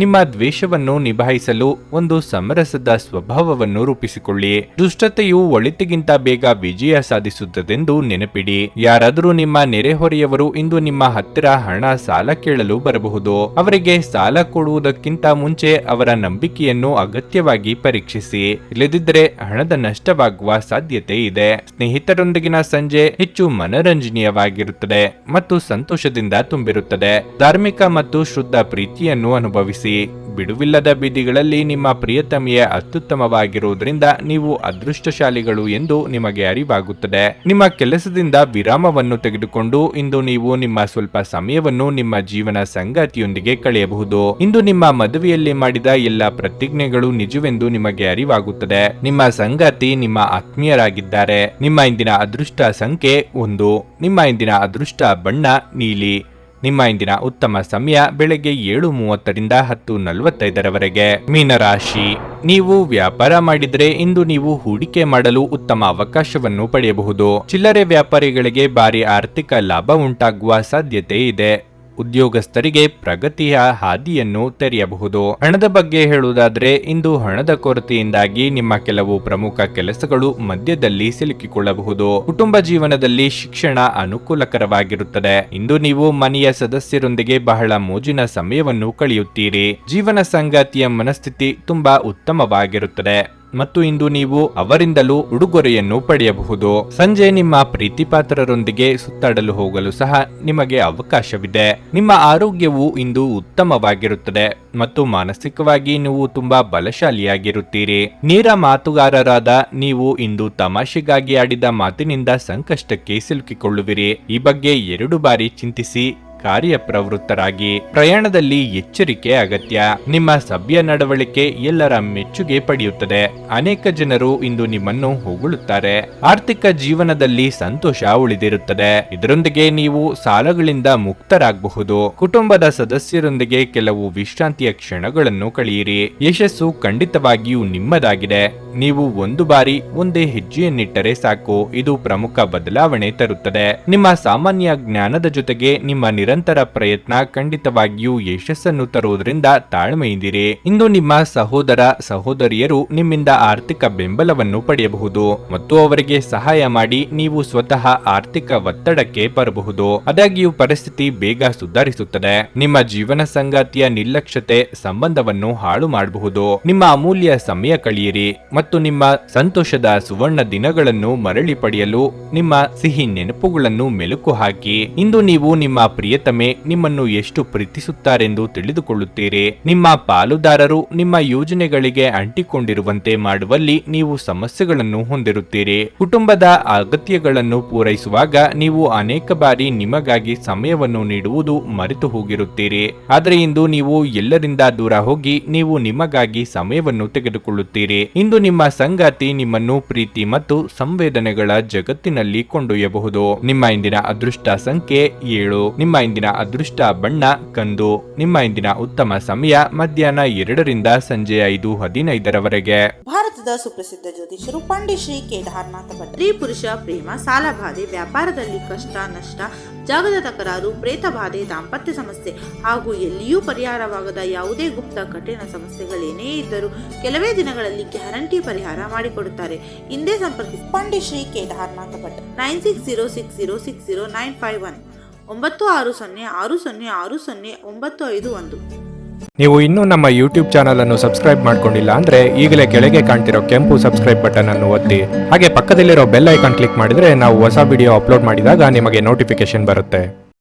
S1: ನಿಮ್ಮ ದ್ವೇಷವನ್ನು ನಿಭಾಯಿಸಲು ಒಂದು ಸಮರಸದ ಸ್ವಭಾವವನ್ನು ರೂಪಿಸಿಕೊಳ್ಳಿ. ದುಷ್ಟತೆಯು ಒಳಿತಿಗಿಂತ ಬೇಗ ವಿಜಯ ಸಾಧಿಸುತ್ತದೆಂದು ನೆನಪಿಡಿ. ಯಾರಾದರೂ ನಿಮ್ಮ ನೆರೆಹೊರೆಯವರು ಇಂದು ನಿಮ್ಮ ಹತ್ತಿರ ಹಣ ಸಾಲ ಕೇಳಲು ಬರಬಹುದು. ಅವರಿಗೆ ಸಾಲ ಕೊಡುವುದಕ್ಕಿಂತ ಮುಂಚೆ ಅವರ ನಂಬಿಕೆಯನ್ನು ಅಗತ್ಯವಾಗಿ ಪರೀಕ್ಷಿಸಿ. ಇಲ್ಲದಿದ್ದರೆ ಹಣದ ನಷ್ಟವಾಗುವ ಸಾಧ್ಯತೆ ಇದೆ. ಸ್ನೇಹಿತರೊಂದಿಗಿನ ಸಂಜೆ ಹೆಚ್ಚು ಮನರಂಜನೀಯವಾಗಿರುತ್ತದೆ ಮತ್ತು ಸಂತೋಷದಿಂದ ತುಂಬಿರುತ್ತದೆ. ಧಾರ್ಮಿಕ ಮತ್ತು ಶುದ್ಧ ಪ್ರೀತಿಯನ್ನು ಅನುಭವಿಸಿ. ಬಿಡುವಿಲ್ಲದ ಬೀದಿಗಳಲ್ಲಿ ನಿಮ್ಮ ಪ್ರಿಯತಮೆಯ ಅತ್ಯುತ್ತಮವಾಗಿರುವುದರಿಂದ ನೀವು ಅದೃಷ್ಟಶಾಲಿಗಳು ಎಂದು ನಿಮಗೆ ಅರಿವಾಗುತ್ತದೆ. ನಿಮ್ಮ ಕೆಲಸದಿಂದ ವಿರಾಮವನ್ನು ತೆಗೆದುಕೊಂಡು ಇಂದು ನೀವು ನಿಮ್ಮ ಸ್ವಲ್ಪ ಸಮಯವನ್ನು ನಿಮ್ಮ ಜೀವನ ಸಂಗಾತಿಯೊಂದಿಗೆ ಕಳೆಯಬಹುದು. ಇಂದು ನಿಮ್ಮ ಮದುವೆಯಲ್ಲಿ ಮಾಡಿದ ಎಲ್ಲ ಪ್ರತಿಜ್ಞೆಗಳು ನಿಜವೆಂದು ನಿಮಗೆ ಅರಿವಾಗುತ್ತದೆ. ನಿಮ್ಮ ಸಂಗಾತಿ ನಿಮ್ಮ ಆತ್ಮೀಯರಾಗಿದ್ದಾರೆ. ನಿಮ್ಮ ಇಂದಿನ ಅದೃಷ್ಟ ಸಂಖ್ಯೆ 1. ನಿಮ್ಮ ಇಂದಿನ ಅದೃಷ್ಟ ಬಣ್ಣ ನೀಲಿ. ನಿಮ್ಮ ಇಂದಿನ ಉತ್ತಮ ಸಮಯ ಬೆಳಗ್ಗೆ 7:30ರಿಂದ 10:45ರವರೆಗೆ. ಮೀನರಾಶಿ, ನೀವು ವ್ಯಾಪಾರ ಮಾಡಿದರೆ ಇಂದು ನೀವು ಹೂಡಿಕೆ ಮಾಡಲು ಉತ್ತಮ ಅವಕಾಶವನ್ನು ಪಡೆಯಬಹುದು. ಚಿಲ್ಲರೆ ವ್ಯಾಪಾರಿಗಳಿಗೆ ಭಾರಿ ಆರ್ಥಿಕ ಲಾಭ ಉಂಟಾಗುವ ಸಾಧ್ಯತೆ ಇದೆ. ಉದ್ಯೋಗಸ್ಥರಿಗೆ ಪ್ರಗತಿಯ ಹಾದಿಯನ್ನು ತೆರೆಯಬಹುದು. ಹಣದ ಬಗ್ಗೆ ಹೇಳುವುದಾದರೆ ಇಂದು ಹಣದ ಕೊರತೆಯಿಂದಾಗಿ ನಿಮ್ಮ ಕೆಲವು ಪ್ರಮುಖ ಕೆಲಸಗಳು ಮಧ್ಯದಲ್ಲಿ ಸಿಲುಕಿಕೊಳ್ಳಬಹುದು. ಕುಟುಂಬ ಜೀವನದಲ್ಲಿ ಶಿಕ್ಷಣ ಅನುಕೂಲಕರವಾಗಿರುತ್ತದೆ. ಇಂದು ನೀವು ಮನೆಯ ಸದಸ್ಯರೊಂದಿಗೆ ಬಹಳ ಮೋಜಿನ ಸಮಯವನ್ನು ಕಳೆಯುತ್ತೀರಿ. ಜೀವನ ಸಂಗಾತಿಯ ಮನಸ್ಥಿತಿ ತುಂಬಾ ಉತ್ತಮವಾಗಿರುತ್ತದೆ ಮತ್ತು ಇಂದು ನೀವು ಅವರಿಂದಲೂ ಉಡುಗೊರೆಯನ್ನು ಪಡೆಯಬಹುದು. ಸಂಜೆ ನಿಮ್ಮ ಪ್ರೀತಿಪಾತ್ರರೊಂದಿಗೆ ಸುತ್ತಾಡಲು ಹೋಗಲು ಸಹ ನಿಮಗೆ ಅವಕಾಶವಿದೆ. ನಿಮ್ಮ ಆರೋಗ್ಯವು ಇಂದು ಉತ್ತಮವಾಗಿರುತ್ತದೆ ಮತ್ತು ಮಾನಸಿಕವಾಗಿ ನೀವು ತುಂಬಾ ಬಲಶಾಲಿಯಾಗಿರುತ್ತೀರಿ. ನೇರ ಮಾತುಗಾರರಾದ ನೀವು ಇಂದು ತಮಾಷೆಗಾಗಿ ಆಡಿದ ಮಾತಿನಿಂದ ಸಂಕಷ್ಟಕ್ಕೆ ಸಿಲುಕಿಕೊಳ್ಳುವಿರಿ. ಈ ಬಗ್ಗೆ 2 ಬಾರಿ ಚಿಂತಿಸಿ ಕಾರ್ಯಪ್ರವೃತ್ತರಾಗಿ. ಪ್ರಯಾಣದಲ್ಲಿ ಎಚ್ಚರಿಕೆ ಅಗತ್ಯ. ನಿಮ್ಮ ಸಭ್ಯ ನಡವಳಿಕೆ ಎಲ್ಲರ ಮೆಚ್ಚುಗೆ ಪಡೆಯುತ್ತದೆ. ಅನೇಕ ಜನರು ಇಂದು ನಿಮ್ಮನ್ನು ಹೊಗಳುತ್ತಾರೆ. ಆರ್ಥಿಕ ಜೀವನದಲ್ಲಿ ಸಂತೋಷ ಉಳಿದಿರುತ್ತದೆ. ಇದರೊಂದಿಗೆ ನೀವು ಸಾಲಗಳಿಂದ ಮುಕ್ತರಾಗಬಹುದು. ಕುಟುಂಬದ ಸದಸ್ಯರೊಂದಿಗೆ ಕೆಲವು ವಿಶ್ರಾಂತಿಯ ಕ್ಷಣಗಳನ್ನು ಕಳೆಯಿರಿ. ಯಶಸ್ಸು ಖಂಡಿತವಾಗಿಯೂ ನಿಮ್ಮದಾಗಿದೆ. ನೀವು ಒಂದು ಬಾರಿ ಒಂದೇ ಹೆಜ್ಜೆಯನ್ನಿಟ್ಟರೆ ಸಾಕು. ಇದು ಪ್ರಮುಖ ಬದಲಾವಣೆ ತರುತ್ತದೆ. ನಿಮ್ಮ ಸಾಮಾನ್ಯ ಜ್ಞಾನದ ಜೊತೆಗೆ ನಿಮ್ಮ ನಿರಂತರ ಪ್ರಯತ್ನ ಖಂಡಿತವಾಗಿಯೂ ಯಶಸ್ಸನ್ನು ತರುವುದರಿಂದ ತಾಳ್ಮೆಯಿಂದಿರಿ. ಇಂದು ನಿಮ್ಮ ಸಹೋದರ ಸಹೋದರಿಯರು ನಿಮ್ಮಿಂದ ಆರ್ಥಿಕ ಬೆಂಬಲವನ್ನು ಪಡೆಯಬಹುದು ಮತ್ತು ಅವರಿಗೆ ಸಹಾಯ ಮಾಡಿ ನೀವು ಸ್ವತಃ ಆರ್ಥಿಕ ಒತ್ತಡಕ್ಕೆ ಬರಬಹುದು. ಆದಾಗ್ಯೂ ಪರಿಸ್ಥಿತಿ ಬೇಗ ಸುಧಾರಿಸುತ್ತದೆ. ನಿಮ್ಮ ಜೀವನ ಸಂಗಾತಿಯ ನಿರ್ಲಕ್ಷ್ಯತೆ ಸಂಬಂಧವನ್ನು ಹಾಳು ಮಾಡಬಹುದು. ನಿಮ್ಮ ಅಮೂಲ್ಯ ಸಮಯ ಕಳೆಯಿರಿ ಮತ್ತು ನಿಮ್ಮ ಸಂತೋಷದ ಸುವರ್ಣ ದಿನಗಳನ್ನು ಮರಳಿ ಪಡೆಯಲು ನಿಮ್ಮ ಸಿಹಿ ನೆನಪುಗಳನ್ನು ಮೆಲುಕು ಹಾಕಿ. ಇಂದು ನೀವು ನಿಮ್ಮ ಪ್ರಿಯತಮೆ ನಿಮ್ಮನ್ನು ಎಷ್ಟು ಪ್ರೀತಿಸುತ್ತಾರೆಂದು ತಿಳಿದುಕೊಳ್ಳುತ್ತೀರಿ. ನಿಮ್ಮ ಪಾಲುದಾರರು ನಿಮ್ಮ ಯೋಜನೆಗಳಿಗೆ ಅಂಟಿಕೊಂಡಿರುವಂತೆ ಮಾಡುವಲ್ಲಿ ನೀವು ಸಮಸ್ಯೆಗಳನ್ನು ಹೊಂದಿರುತ್ತೀರಿ. ಕುಟುಂಬದ ಅಗತ್ಯಗಳನ್ನು ಪೂರೈಸುವಾಗ ನೀವು ಅನೇಕ ಬಾರಿ ನಿಮಗಾಗಿ ಸಮಯವನ್ನು ನೀಡುವುದು ಮರೆತು ಹೋಗಿರುತ್ತೀರಿ. ಆದರೆ ಇಂದು ನೀವು ಎಲ್ಲರಿಂದ ದೂರ ಹೋಗಿ ನೀವು ನಿಮಗಾಗಿ ಸಮಯವನ್ನು ತೆಗೆದುಕೊಳ್ಳುತ್ತೀರಿ. ಇಂದು ನಿಮ್ಮ ಸಂಗಾತಿ ನಿಮ್ಮನ್ನು ಪ್ರೀತಿ ಮತ್ತು ಸಂವೇದನೆಗಳ ಜಗತ್ತಿನಲ್ಲಿ ಕೊಂಡೊಯ್ಯಬಹುದು. ನಿಮ್ಮ ಇಂದಿನ ಅದೃಷ್ಟ ಸಂಖ್ಯೆ 7. ನಿಮ್ಮ ಇಂದಿನ ಅದೃಷ್ಟ ಬಣ್ಣ ಕಂದು. ನಿಮ್ಮ ಇಂದಿನ ಉತ್ತಮ ಸಮಯ ಮಧ್ಯಾಹ್ನ 2ರಿಂದ ಸಂಜೆ 5:15ರವರೆಗೆ.
S2: ಭಾರತದ ಸುಪ್ರಸಿದ್ಧ ಜ್ಯೋತಿಷರು ಪಂಡಿತ್ ಶ್ರೀ ಕೇದಾರನಾಥ ಭಟ್. ಸ್ತ್ರೀ ಪುರುಷ ಪ್ರೇಮ, ಸಾಲ ಬಾಧೆ, ವ್ಯಾಪಾರದಲ್ಲಿ ಕಷ್ಟ ನಷ್ಟ, ಜಾಗದ ತಕರಾರು, ಪ್ರೇತ ಬಾಧೆ, ದಾಂಪತ್ಯ ಸಮಸ್ಯೆ ಹಾಗೂ ಎಲ್ಲಿಯೂ ಪರಿಹಾರವಾಗದ ಯಾವುದೇ ಗುಪ್ತ ಕಠಿಣ ಸಮಸ್ಯೆಗಳೇನೇ ಇದ್ದರೂ ಕೆಲವೇ ದಿನಗಳಲ್ಲಿ ಗ್ಯಾರಂಟಿ ಪರಿಹಾರ ಮಾಡಿಕೊಡುತ್ತಾರೆ. ಹಿಂದೆ ಸಂಪರ್ಕಿಸಿ ಪಂಡಿತ್ ಶ್ರೀ ಕೇದಾರನಾಥ ಭಟ್ 9606060951 9606060951.
S1: ನೀವು ಇನ್ನೂ ನಮ್ಮ ಯೂಟ್ಯೂಬ್ ಚಾನಲ್ ಅನ್ನು ಸಬ್ಸ್ಕ್ರೈಬ್ ಮಾಡ್ಕೊಂಡಿಲ್ಲ ಅಂದ್ರೆ ಈಗಲೇ ಕೆಳಗೆ ಕಾಣ್ತಿರೋ ಕೆಂಪು ಸಬ್ಸ್ಕ್ರೈಬ್ ಬಟನ್ ಅನ್ನು ಒತ್ತಿ. ಹಾಗೆ ಪಕ್ಕದಲ್ಲಿರೋ ಬೆಲ್ ಐಕಾನ್ ಕ್ಲಿಕ್ ಮಾಡಿದ್ರೆ ನಾವು ಹೊಸ ವಿಡಿಯೋ ಅಪ್ಲೋಡ್ ಮಾಡಿದಾಗ ನಿಮಗೆ ನೋಟಿಫಿಕೇಶನ್ ಬರುತ್ತೆ.